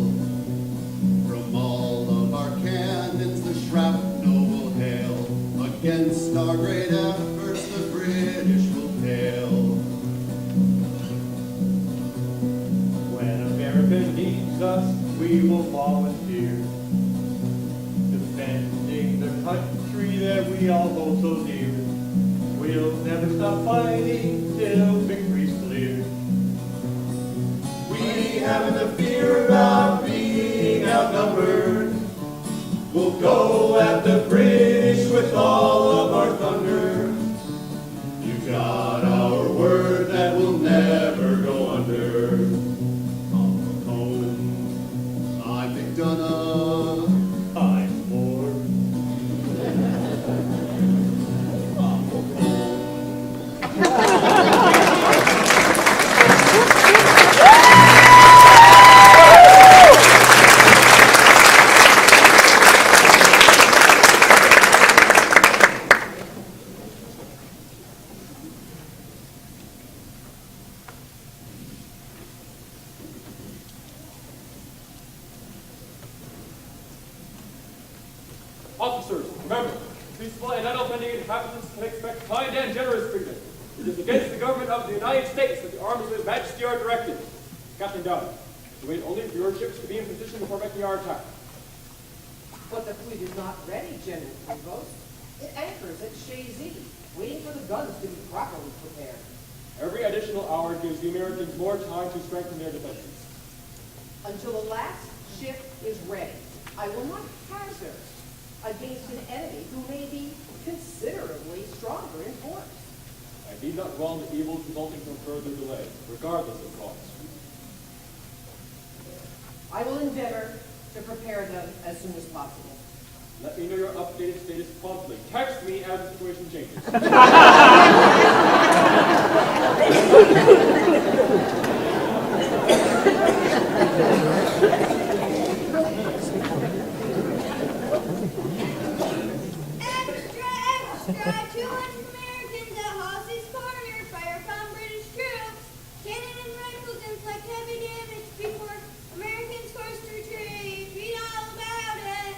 From all of our cannons, the shrapnel will hail. Against our great efforts, the British will fail.
When America needs us, we will volunteer. Defending the country that we all hold so dear. We'll never stop fighting till victory's clear.
We haven't a fear about being outnumbered. We'll go at the British with all of our thunder. You've got our word that we'll never go under. I'm home, I'm McDonough,
I'm bored.
Officers, remember, peaceful and unoffending inhabitants can expect kind and generous treatment. It is against the government of the United States that the armies of His Majesty are directed. Captain Downing.
We wait only for your ships to be in position before making our attack.
But the fleet is not ready, General Prevost. It anchors at Shazy, waiting for the guns to be properly prepared.
Every additional hour gives the Americans more time to strengthen their defenses.
Until the last ship is ready, I will not hazard against an enemy who may be considerably stronger in force.
I need not dwell on the evils resulting from further delay, regardless of cost.
I will endeavor to prepare them as soon as possible.
Let me know your updated status promptly. Text me as the situation changes.
Extra! 200 Americans at Halsey's Corner. Fire upon British troops. Cannon and rifles inflict heavy damage before Americans forced to retreat. Read all about it.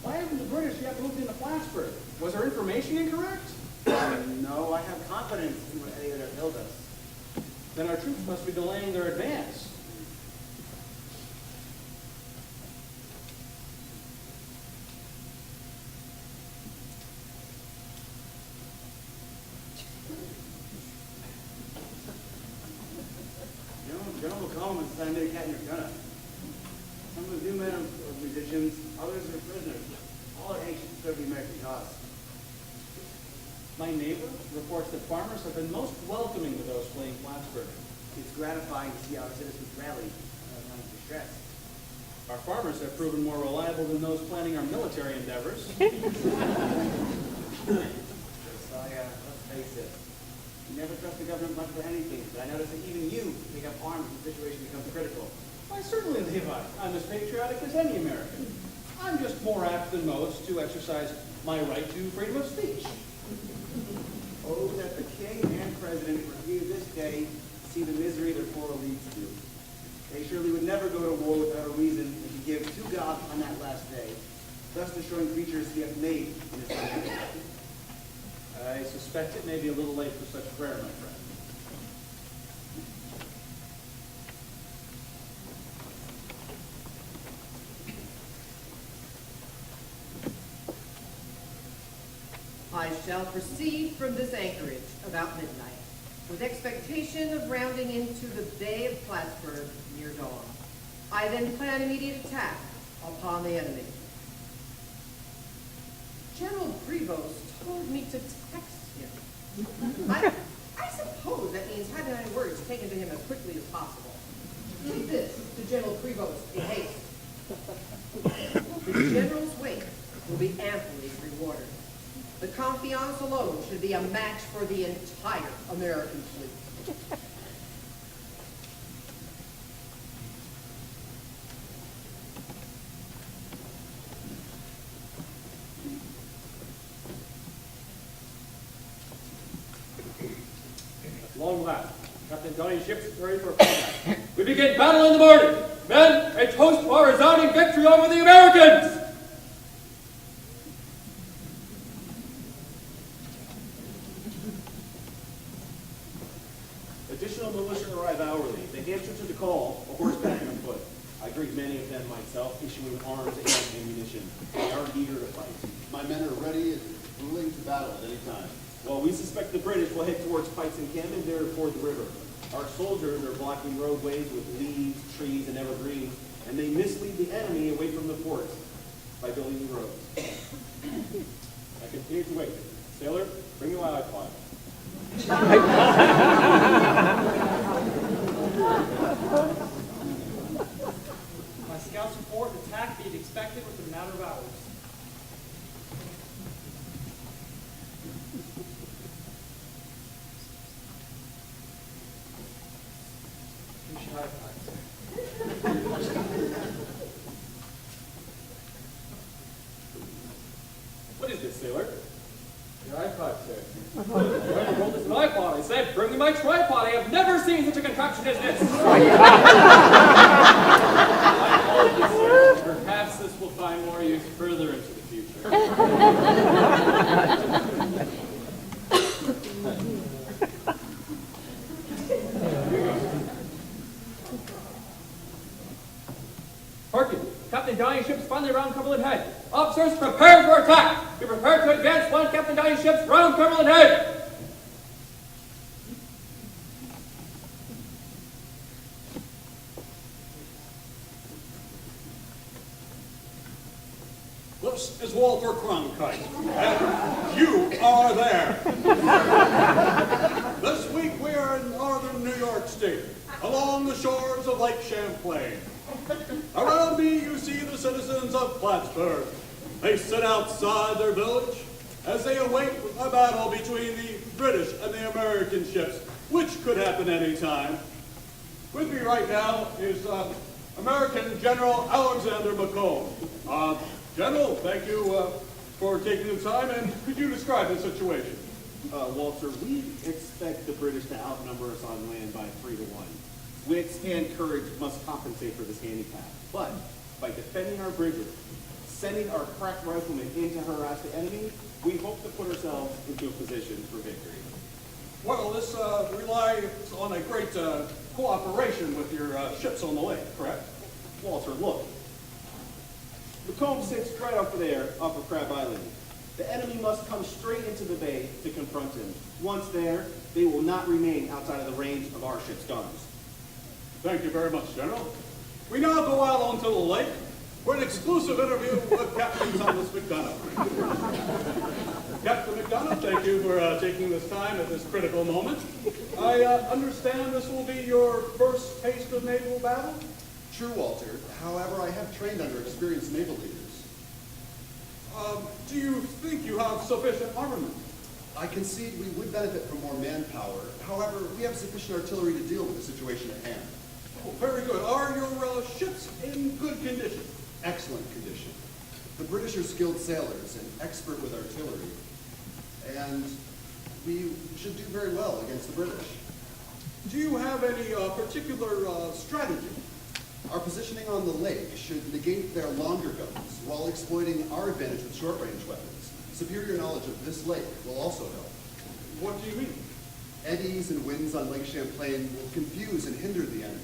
Why haven't the British yet moved into Plattsburgh? Was our information incorrect?
No, I have confidence in what Elliot has told us.
Then our troops must be delaying their advance.
General McCollum has decided to make a cat in your gunner. Some of the new men are musicians, others are prisoners. All are anxious to serve the American cause.
My neighbor reports that farmers have been most welcoming to those fleeing Plattsburgh.
It's gratifying to see our citizens rally without having distress.
Our farmers have proven more reliable than those planning our military endeavors.
Josiah, let's face it. You never trust the government much for anything, but I notice that even you take up arms when the situation becomes critical.
Why, certainly, Levi. I'm as patriotic as any American. I'm just more apt than most to exercise my right to freedom of speech.
Oh, that the king and president were here this day to see the misery their poor leads to. They surely would never go to war without a reason and to give to God on that last day, thus destroying creatures he hath made in his image.
I suspect it may be a little late for such prayer, my friend.
I shall proceed from this anchorage about midnight, with expectation of rounding into the Bay of Plattsburgh near dawn. I then plan immediate attack upon the enemy. General Prevost told me to text him. I suppose that means having my words taken to him as quickly as possible. Take this to General Prevost in haste. The general's weight will be amply rewarded. The Confiance alone should be a match for the entire American fleet.
At long last, Captain Donnie's ship is ready for combat. We begin battle in the morning. Men, a toast to our resounding victory over the Americans!
Additional militia arrive hourly. They answer to the call, a horseback and on foot. I greet many of them myself, issuing arms and ammunition. They are eager to fight.
My men are ready and willing to battle at any time.
Well, we suspect the British will head towards Pike's encampment there toward the river. Our soldiers are blocking roadways with leaves, trees, and evergreens, and they mislead the enemy away from the forts by building new roads.
I continue to wait. Sailor, bring me my iPod.
My scouts report the attack being expected within a matter of hours.
What is this, sailor? Your iPod, sir. Whoever rolled this an iPod? I said, bring me my tripod. I have never seen such a contraption as this. My apologies, sir. Perhaps this will find more use further into the
future.
Harkin, Captain Downey's ship's finally around Cumberland Head. Officers, prepare for attack! Be prepared to advance when Captain Downey's ship's round Cumberland Head!
This is Walter Cronkite, and you are there. This week we are in northern New York State, along the shores of Lake Champlain. Around me you see the citizens of Plattsburgh. They sit outside their village as they await a battle between the British and the American ships, which could happen any time. With me right now is American General Alexander McComb. General, thank you for taking the time, and could you describe the situation?
Walter, we expect the British to outnumber us on land by 3-1. Wits and courage must compensate for this handicap. But by defending our bridges, sending our crack riflemen in to harass the enemy, we hope to put ourselves into a position for victory.
Well, this relies on a great cooperation with your ships on the lake, correct?
Walter, look. Macomb sits right off there, off of Crab Island. The enemy must come straight into the bay to confront him. Once there, they will not remain outside of the range of our ship's guns.
Thank you very much, General. We now go out onto the lake for an exclusive interview with Captain Thomas McDonough. Captain McDonough, thank you for taking this time at this critical moment. I understand this will be your first taste of naval battle?
True, Walter. However, I have trained under experienced naval leaders.
Do you think you have sufficient armament?
I concede we would benefit from more manpower. However, we have sufficient artillery to deal with the situation at hand.
Oh, very good. Are your ships in good condition?
Excellent condition. The British are skilled sailors and expert with artillery. And we should do very well against the British.
Do you have any particular strategy?
Our positioning on the lake should negate their longer guns while exploiting our advantage with short-range weapons. Superior knowledge of this lake will also help.
What do you mean?
Eddies and winds on Lake Champlain will confuse and hinder the enemy.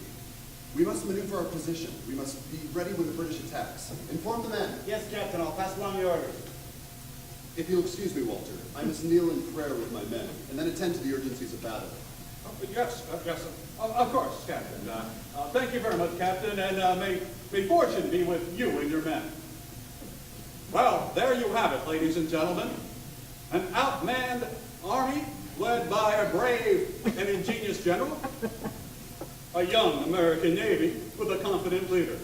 We must maneuver our position. We must be ready when the British attacks. Inform the men.
Yes, Captain. I'll pass along your orders.
If you'll excuse me, Walter, I must kneel in prayer with my men and then attend to the urgencies of battle.
Yes, of course, Captain. Thank you very much, Captain, and may fortune be with you and your men. Well, there you have it, ladies and gentlemen. An outmanned army led by a brave and ingenious general, a young American Navy with a confident leader.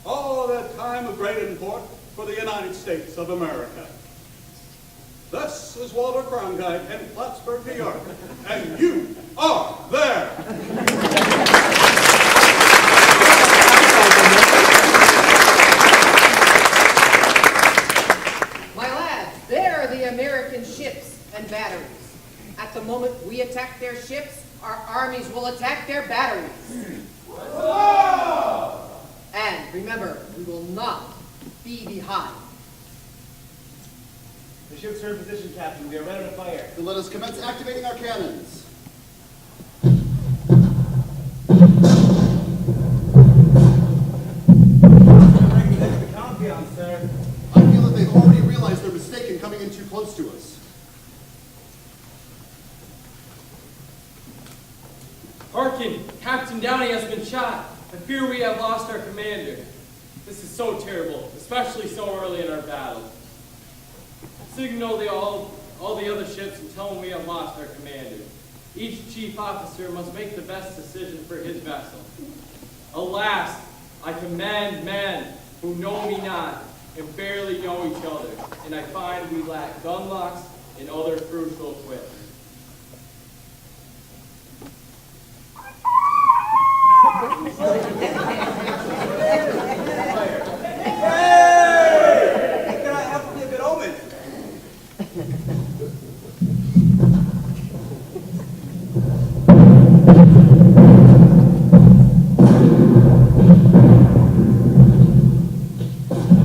All at a time of great import for the United States of America. This is Walter Cronkite in Plattsburgh, New York, and you are there!
My lads, there are the American ships and batteries. At the moment we attack their ships, our armies will attack their batteries. And remember, we will not be behind.
The ships are in position, Captain. We are ready to fire.
Then let us commence activating our cannons.
Sir.
I feel that they've already realized their mistake in coming in too close to us.
Harkin, Captain Downey has been shot. I fear we have lost our commander. This is so terrible, especially so early in our battle. Signal all the other ships and tell them we have lost our commander. Each chief officer must make the best decision for his vessel. Alas, I command men who know me not and barely know each other, and I find we lack gun locks and other crucial equipment.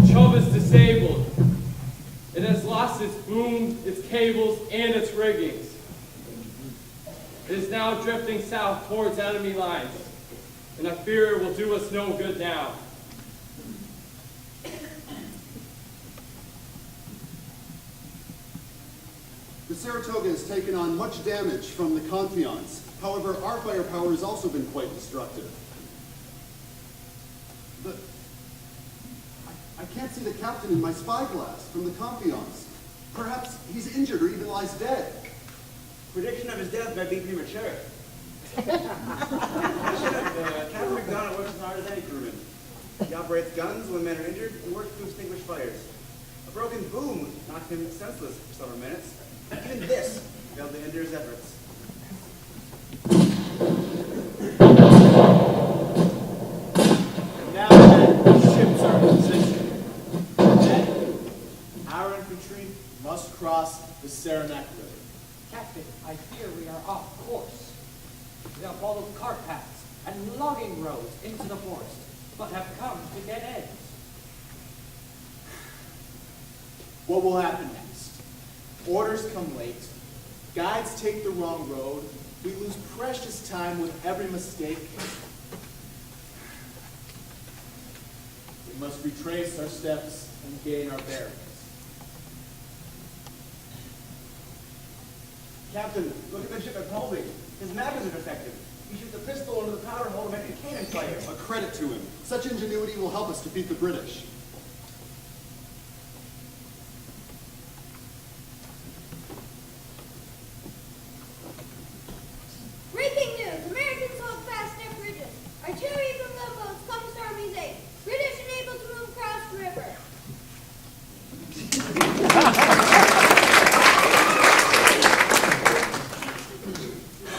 Chub is disabled.
boom, its cables, and its riggings. It is now drifting south towards enemy lines, and I fear it will do us no good now.
The Saratoga has taken on much damage from the Confiance. However, our firepower has also been quite destructive. I can't see the captain in my spyglass from the Confiance. Perhaps he's injured or even lies dead.
Prediction of his death may be premature. Captain McDonough works as hard as any crewman. He operates guns when men are injured and works to extinguish fires. A broken boom knocked him senseless for several minutes. Even this failed to hinder his efforts.
And now that the ships are in position, then our infantry must cross the Saranac River.
Captain, I fear we are off course. We have followed cart paths and logging roads into the forest, but have come to dead ends.
What will happen next? Orders come late, guides take the wrong road, we lose precious time with every mistake. We must retrace our steps and gain our bearings.
Captain, look at the ship that's holding. His mappers are defective. He shoots a pistol into the powder hole to make a cannon fire.
A credit to him. Such ingenuity will help us defeat the British.
Breaking news! Americans hold fast near bridges. Artillery from gunboats comes to Army's aid. British unable to move across the river.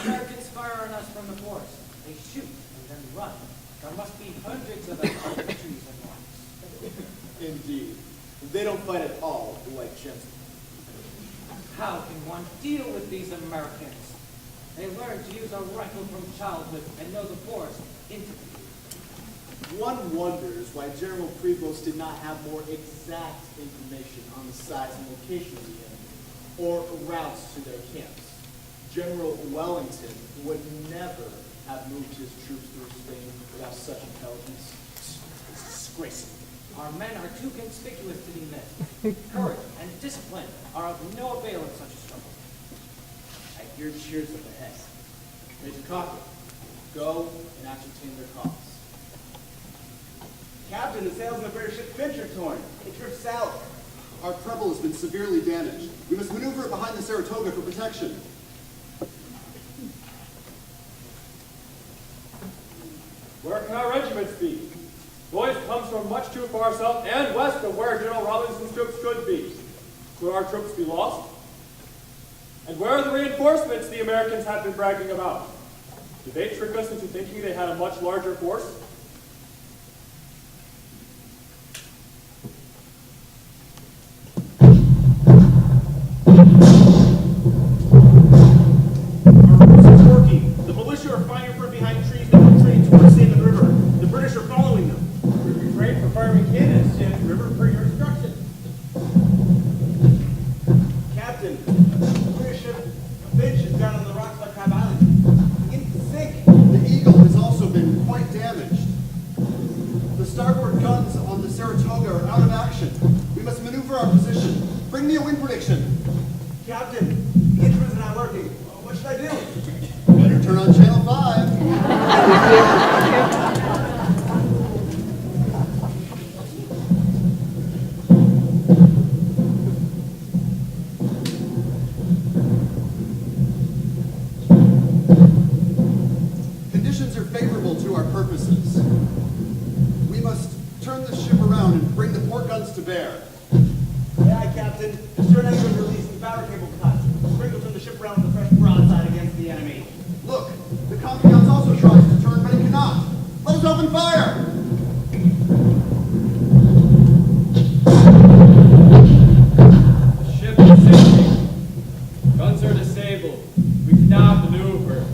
Americans fire on us from the forest. They shoot and then run. There must be hundreds of them on the trees at once.
Indeed. They don't fight at all like gentlemen.
How can one deal with these Americans? They learn to use a rifle from childhood and know the forest intimately.
One wonders why General Prevost did not have more exact information on the size and location of the enemy, or routes to their camps. General Wellington would never have moved his troops through Spain without such intelligence. It's disgraceful.
Our men are too conspicuous to be missed. Courage and discipline are of no avail in such a struggle.
I hear cheers up ahead. Major Cocker, go and ascertain their cause.
Captain, the sails on the British ship Finch are torn. It drifts south.
Our treble has been severely damaged. We must maneuver it behind the Saratoga for protection.
Where can our regiments be? Noise comes from much too far south and west of where General Robinson's troops could be. Could our troops be lost? And where are the reinforcements the Americans have been bragging about? Did they trick us into thinking they had a much larger force?
Our ruse is working. The militia are firing from behind trees that are retreating towards Salmon River. The British are following them.
We refrain from firing cannons to the river per your instructions.
Captain, the British ship Finch is down on the rocks by Crab Island. Begins to sink.
The Eagle has also been quite damaged. The starboard guns on the Saratoga are out of action. We must maneuver our position. Bring me a wind prediction.
Captain, the instruments are not working. What should I do?
Better turn on channel 5. Conditions are favorable to our purposes. We must turn the ship around and bring the port guns to bear.
Aye, Captain. The stern anchor is released and the bower cable cut. Spring will turn the ship around with a fresh broadside against the enemy.
Look, the Confiance also tries to turn, but it cannot. Let us open fire!
The ship is sinking. Guns are disabled. We cannot maneuver.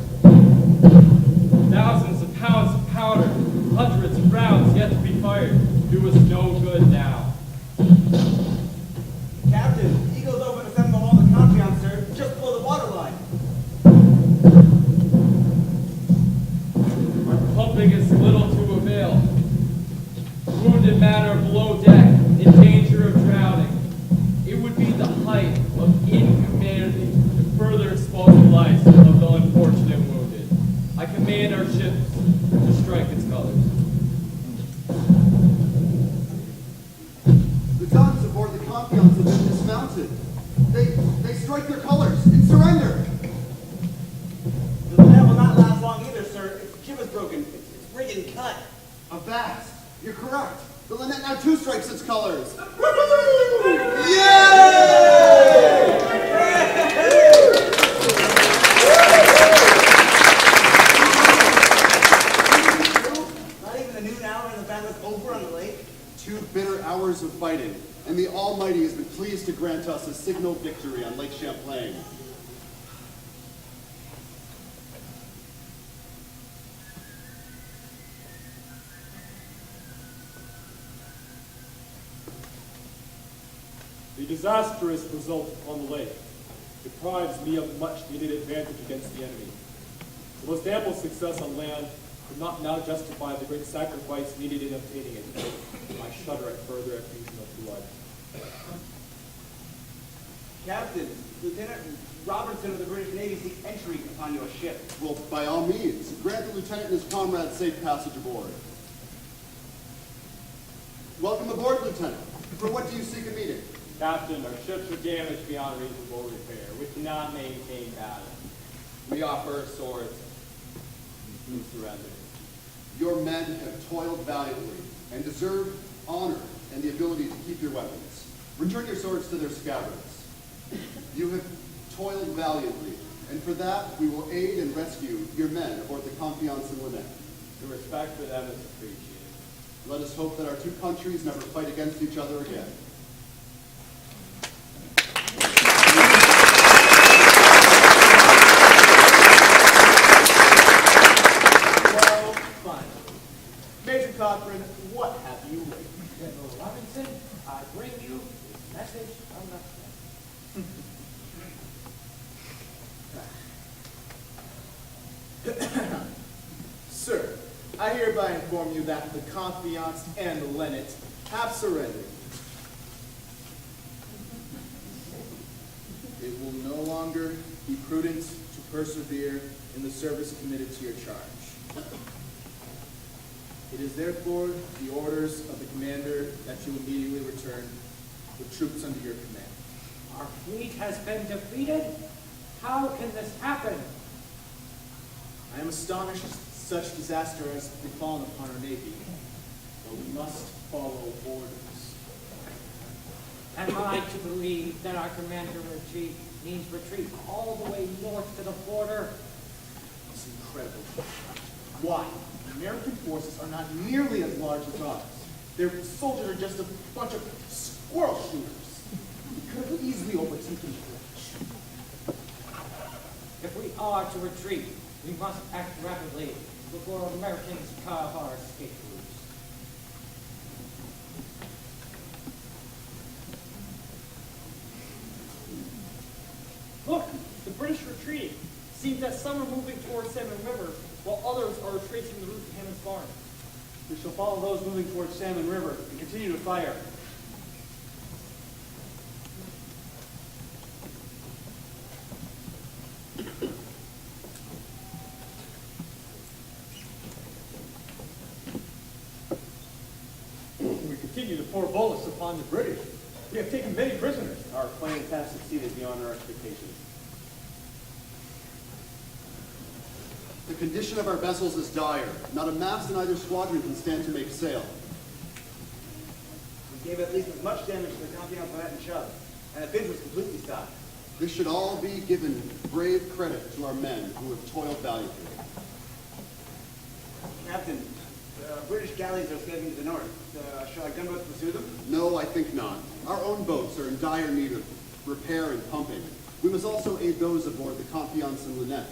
Thousands of pounds of powder, hundreds of rounds yet to be fired, do us no good now.
Captain, Eagle's open
strike their colors and surrender.
The net will not last long either, sir. Its jib is broken. Its rigging cut.
Avast! You're correct. The Lynette now too strikes its colors.
Not even the noon hour and the battle is over on the lake.
2 bitter hours of fighting, and the Almighty has been pleased to grant us a signal victory on Lake Champlain.
The disastrous result upon the lake deprives me of much needed advantage against the enemy. The most ample success on land could not now justify the great sacrifice needed in obtaining it. I shudder at further effusion of blood.
Captain, Lieutenant Robertson of the British Navy seeks entry upon your ship.
Well, by all means, grant the lieutenant and his comrades safe passage aboard. Welcome aboard, Lieutenant. For what do you seek a meeting?
Captain, our ships are damaged beyond reasonable repair. We cannot maintain balance. We offer swords and surrender.
Your men have toiled valiantly and deserve honor and the ability to keep your weapons. Return your swords to their scabbards. You have toiled valiantly, and for that we will aid and rescue your men aboard the Confiance and Lynette.
The respect for them is appreciated.
Let us hope that our two countries never fight against each other again.
Well, fine. Major Cochran, what have you written?
General Robinson, I bring you this message from the
Sir, I hereby inform you that the Confiance and the Lynette have surrendered. It will no longer be prudent to persevere in the service committed to your charge. It is therefore the orders of the commander that you immediately return with troops under your command.
Our fleet has been defeated? How can this happen?
I am astonished such disaster has befallen upon our Navy, but we must follow orders.
Am I to believe that our commander-in-chief means retreat all the way north to the border?
It's incredible. Why? The American forces are not nearly as large as ours. Their soldiers are just a bunch of squirrel shooters. We could have easily overtaken the British.
If we are to retreat, we must act rapidly before Americans carve our escape routes.
Look, the British retreating. Seems that some are moving towards Salmon River, while others are retracing the route to Hammond's Barn.
We shall follow those moving towards Salmon River and continue to fire.
We continue to pour bullets upon the British. We have taken many prisoners.
Our plans have succeeded beyond our expectations.
The condition of our vessels is dire. Not a mast in either squadron can stand to make sail.
We gave at least as much damage to the Confiance, Lynette, and Chubb, and the bridge was completely stopped.
This should all be given brave credit to our men who have toiled valiantly.
Captain, the British galleys are sailing to the north. Shall our gunboats pursue them?
No, I think not. Our own boats are in dire need of repair and pumping. We must also aid those aboard the Confiance and Lynette.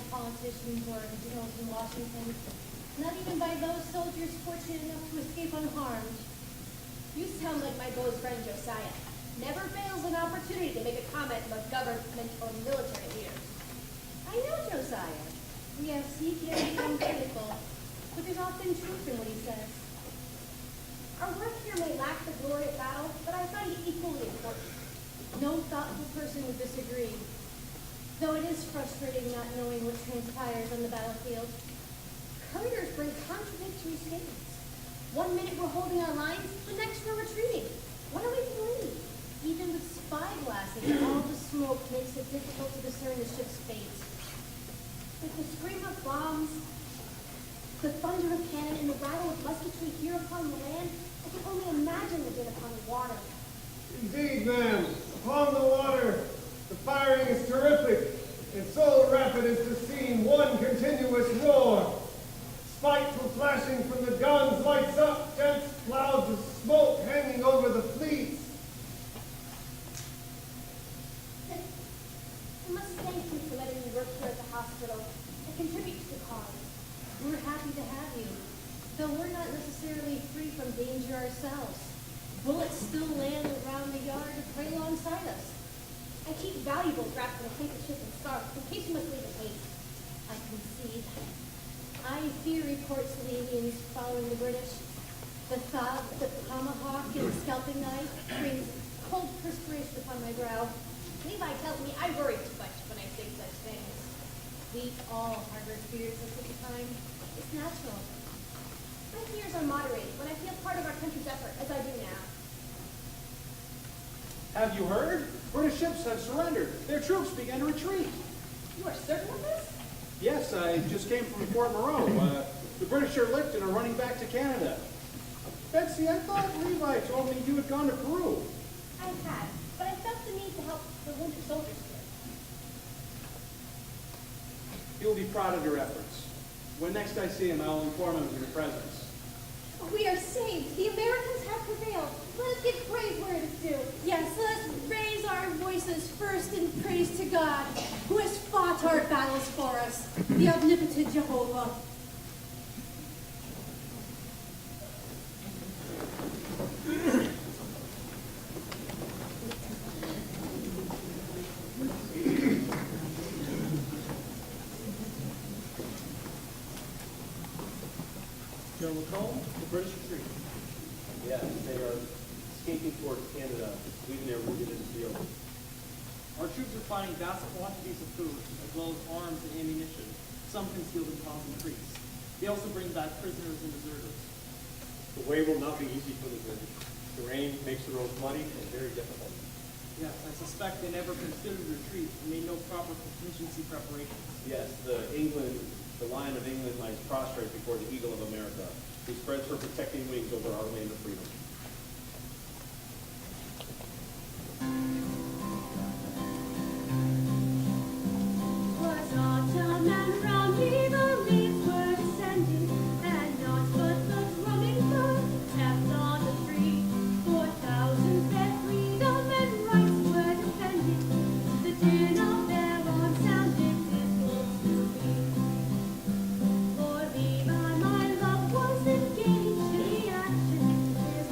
Politicians or generals in Washington, not even by those soldiers fortunate enough to escape unharmed. You sound like my boy's friend Josiah. Never fails an opportunity to make a comment about government or military leaders. I know Josiah. Yes, he can become critical, but there's often truth in what he says. Our work here may lack the glory of battle, but I find it equally important. No thoughtful person would disagree, though it is frustrating not knowing what transpires on the battlefield. Couriers bring contradictory statements. 1 minute we're holding our lines, the next we're retreating. What are we to believe? Even with spy glasses, all the smoke makes it difficult to discern the ship's fate. With the scream of bombs, the thunder of cannon, and the rattle of musketry here upon the land, I can only imagine the din upon the water.
Indeed, ma'am. Upon the water, the firing is terrific, and so rapid as to seem one continuous roar. Spiteful flashing from the guns lights up dense clouds of smoke hanging over the fleets.
I must thank you for letting me work here at the hospital and contribute to the cause. We're happy to have you, though we're not necessarily free from danger ourselves. Bullets still land around the yard to prey alongside us. I keep valuables wrapped in a handkerchief and scarf in case you must leave in haste. I concede. I fear reports of the Indians following the British. The thought, the tomahawk, and the scalping knife brings cold perspiration upon my brow. Levi tells me I worry too much when I think such things. We all harbor fears at such a time. It's natural. My fears are moderated when I feel part of our country's effort, as I do now.
Have you heard? British ships have surrendered. Their troops began to retreat.
You are certain of this?
Yes, I just came from Fort Moreau. The British are licked and are running back to Canada. Betsy, I thought Levi told me you had gone to Peru.
I had, but I felt the need to help the wounded soldiers here.
He will be proud of your efforts. When next I see him, I will inform him of your presence.
We are saved. The Americans have prevailed. Let us give praise where it is due.
Yes, let us raise our voices first in praise to God, who has fought our battles for us, the omnipotent Jehovah.
General Cole, the British retreat.
Yes, they are escaping towards Canada, leaving their wounded in the field.
Our troops are finding vast quantities of food, as well as arms and ammunition, some concealed in palm trees. They also bring back prisoners and deserters.
The way will not be easy for the British. The rain makes the roads muddy and very difficult.
Yes, I suspect they never considered retreat and made no proper contingency preparations.
Yes, the Lion of England lies prostrate before the Eagle of America, who spreads her protecting wings over our land of freedom.
Was autumn and round me the leaves were descending, and naught but the drumming bird kept on the tree. 4,000 that freedom and rights were defending. The din of their arms sounded dismal to me. For Levi, my love, was engaged in the action. His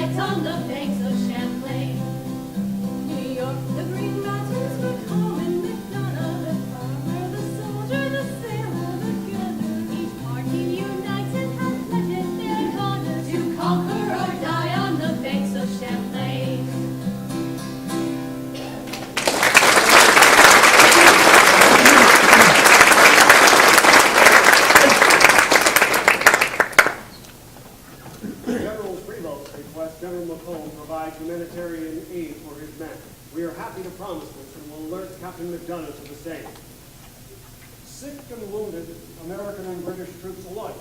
lights on the banks of Champlain. New York, the Green Mountains were home in McDonough, the farmer, the soldier, the sailor, the gunner. Each party united had pledged their honor to conquer or die on the banks of Champlain.
General Prevost's request General McComb provide humanitarian aid for his men. We are happy to promise this and will alert Captain McDonough to the same. Sick and wounded American and British troops alike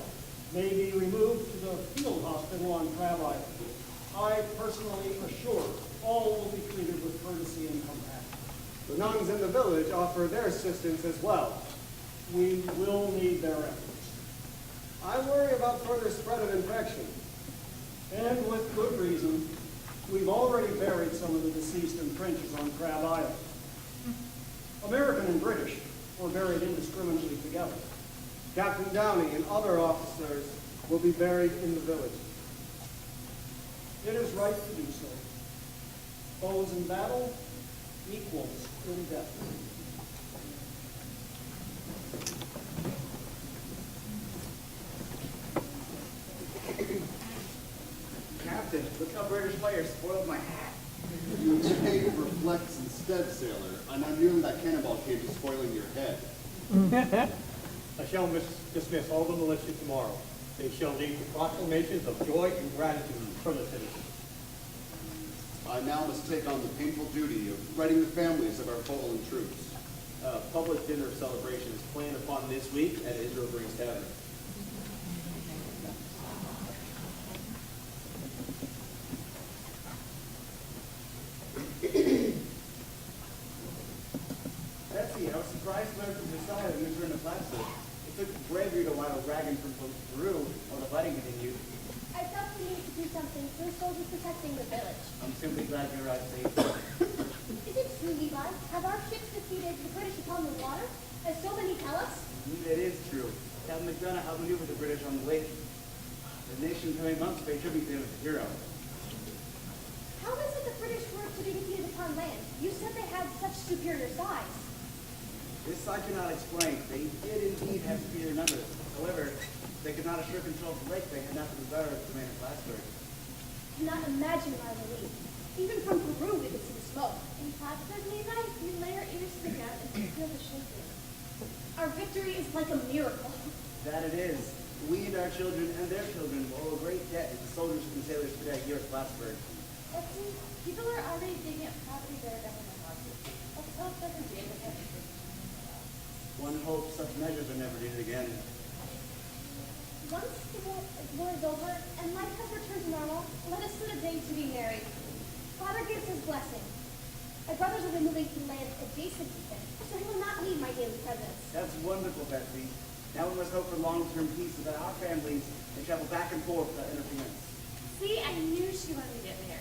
may be removed to the field hospital on Crab Island. I personally assure all will be treated with courtesy and compassion. The nuns in the village offer their assistance as well. We will need their efforts. I worry about further spread of infection. And with good reason, we've already buried some of the deceased in trenches on Crab Island. American and British were buried indiscriminately together. Captain Downey and other officers will be buried in the village. It is right to do so. Foes in battle, equals in death.
Captain, look how British players spoiled my hat.
Your tape reflects instead, sailor. I know nearly that cannonball came to spoiling your head.
I shall dismiss all the militia tomorrow. They shall lead the proclamations of joy and gratitude for the citizens.
I now must take on the painful duty of writing the families of our fallen troops.
A public dinner celebration is planned upon this week at Israel Brings Tavern.
Betsy, I was surprised to learn from Josiah that you returned to Plattsburgh. It took bravery to while dragging from Peru while the fighting continued.
I felt we needed to do something for the soldiers protecting the village.
I'm simply glad you arrived safe.
Is it true, Levi? Have our ships defeated the British upon the water, as so many tell us?
It is true. Captain McDonough outmaneuvered the British on the lake. The nation coming months pay tribute to him as a hero.
How is it the British were to be defeated upon land? You said they had such superior size.
This I cannot explain. They did indeed have superior numbers. However, they could not assure control of the lake. They had not the desire of command of Plattsburgh.
Cannot imagine my relief. Even from Peru we could see the smoke.
In Plattsburgh, Levi, you lay your ears to the ground and you feel the shaking.
Our victory is like a miracle.
That it is. We and our children and their children owe a great debt to the soldiers and sailors today here at Plattsburgh.
Let's see, people are already digging up property that are government houses. Let's hope that the Jacob has a
One hopes such measures are never needed again.
Once the war is over and life has returned to normal, let us set a day to be married. Father gives his blessing. My brothers will be moving to land adjacent to him, so he will not need my daily presence.
That's wonderful, Betsy. Now we must hope for long-term peace so that our families may travel back and forth without interference.
See, I knew she wanted to get married.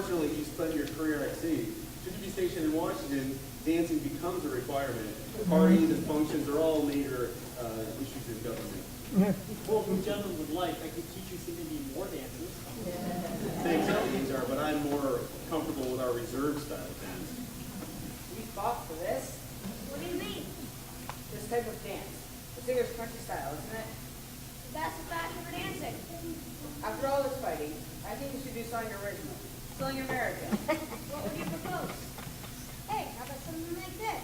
Unfortunately, you spent your career at sea. Should you be stationed in Washington, dancing becomes a requirement. Parties and functions are all major issues in government.
Well, if you gentlemen would like, I could teach you some Indian war dances.
Thanks, Alcazar, but I'm more comfortable with our reserve style dance.
We fought for this.
What do you mean?
This type of dance. The singer's country style, isn't it?
That's the fashion for dancing.
After all this fighting, I think we should do something original. Something American.
What would you propose? Hey, how about something like this?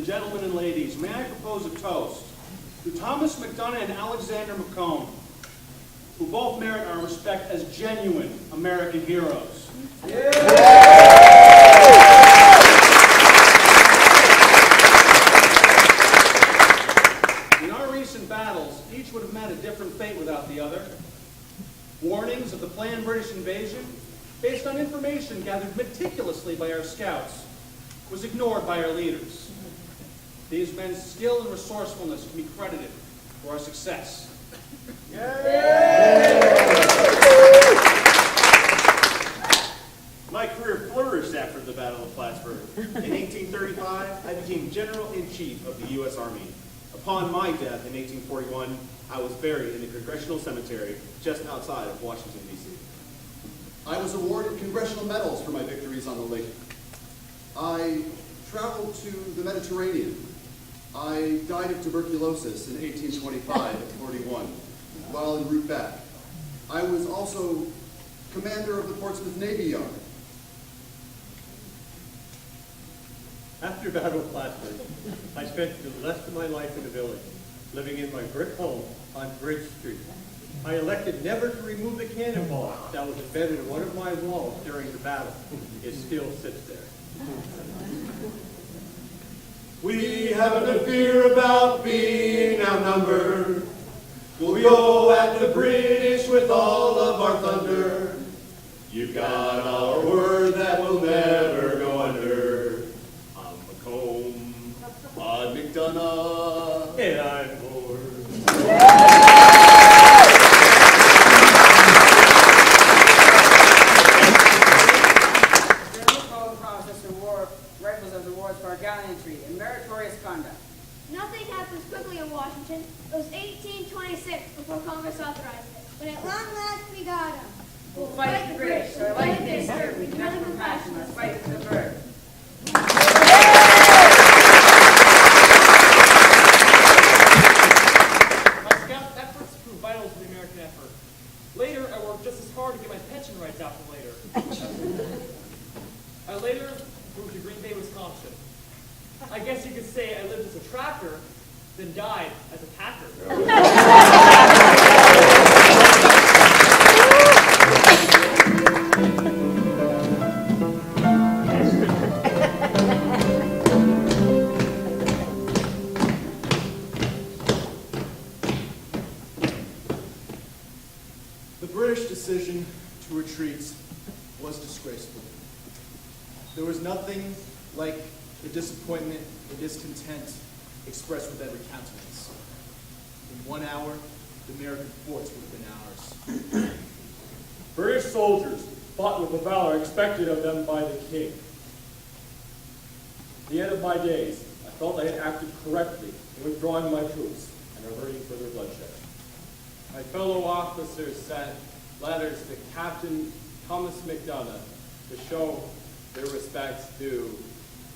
Gentlemen and ladies, may I propose a toast to Thomas McDonough and Alexander McComb, who both merit our respect as genuine American heroes. In our recent battles, each would have met a different fate without the other. Warnings of the planned British invasion, based on information gathered meticulously by our scouts, was ignored by our leaders. These men's skill and resourcefulness can be credited for our success.
My career flourished after the Battle of Plattsburgh. In 1835, I became General-in-Chief of the U.S. Army. Upon my death in 1841, I was buried in the Congressional Cemetery just outside of Washington, D.C.
I was awarded congressional medals for my victories on the lake. I traveled to the Mediterranean. I died of tuberculosis in 1825 at 41, while en route back. I was also commander of the Portsmouth Navy Yard.
After Battle of Plattsburgh, I spent the rest of my life in the village, living in my brick home on Bridge Street. I elected never to remove the cannonball that was embedded in one of my walls during the battle. It still sits there.
We have no fear about being outnumbered. We'll go at the British with all of our thunder. You've got our word that we'll never go under. I'm McComb, I'm McDonough,
and I'm bored.
Rifles as awards for our gallantry and meritorious conduct.
Nothing happens quickly in Washington. It was 1826 before Congress authorized it. But at long last we got him.
We'll fight the British, so like they serve, with nothing compassion, let's fight for the bird.
My scout efforts proved vital to the American effort. Later, I worked just as hard to get my pension rights out from later. I later moved to Green Bay, Wisconsin. I guess you could say I lived as a tracker, then died as a packer.
The British decision to retreat was disgraceful. There was nothing like the disappointment or discontent expressed with every countenance. In 1 hour, the American forts would have been ours.
British soldiers fought with the valor expected of them by the king. At the end of my days, I felt I had acted correctly in withdrawing my troops and averting further bloodshed.
My fellow officers sent letters to Captain Thomas McDonough to show their respects to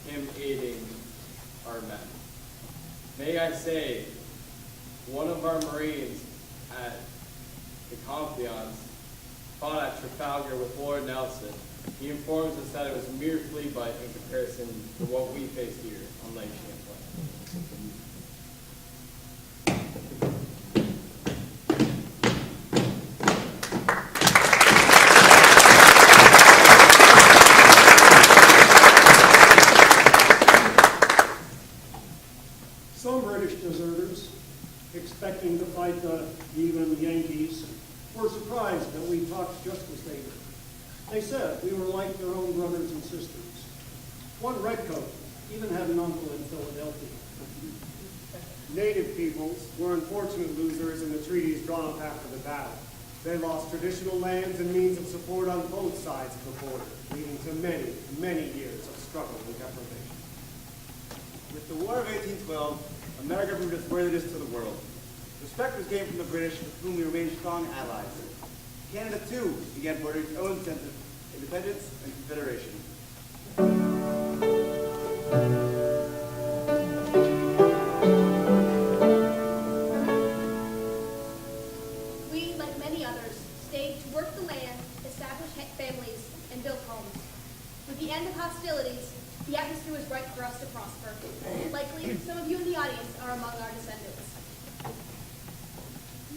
him aiding our men. May I say, one of our Marines at the Confiance fought at Trafalgar with Lord Nelson, he informs us that it was a mere flea bite in comparison to what we face here on Lake Champlain.
Some British deserters, expecting to fight the even Yankees, were surprised that we talked just as they did. They said we were like their own brothers and sisters. One redcoat even had an uncle in Philadelphia.
Native peoples were unfortunate losers in the treaties drawn up after the battle. They lost traditional lands and means of support on both sides of the border, leading to many, many years of struggle and deprivation.
With the War of 1812, America proved its worthiness to the world. Respect was gained from the British, with whom we remained strong allies. Canada, too, began forging its own sense of independence and confederation.
We, like many others, stayed to work the land, establish families, and build homes. With the end of hostilities, the atmosphere was right for us to prosper. Likely, some of you in the audience are among our descendants.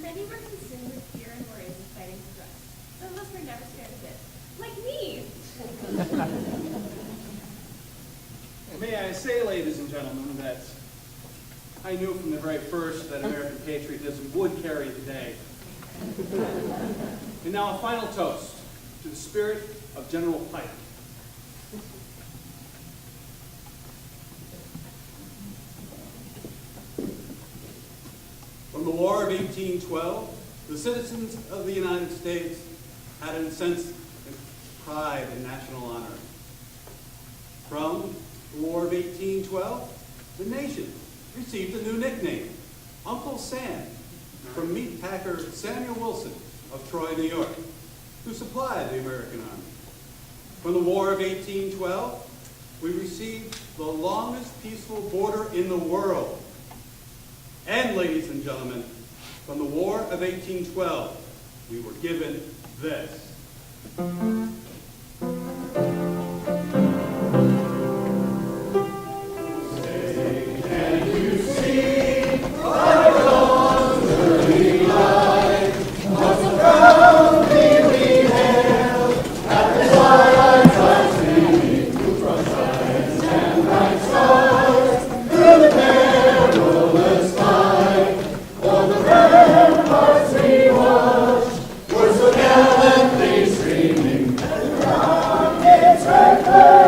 Many were consumed with fear and worries and fighting for drugs. Some of us were never scared of it. Like me!
May I say, ladies and gentlemen, that I knew from the very first that American patriotism would carry the day. And now a final toast to the spirit of General Pike.
From the War of 1812, the citizens of the United States had a sense of pride and national honor. From the War of 1812, the nation received a new nickname, Uncle Sam, from meat packer Samuel Wilson of Troy, New York, who supplied the American Army. From the War of 1812, we received the longest peaceful border in the world. And, ladies and gentlemen, from the War of 1812, we were given this.
Let's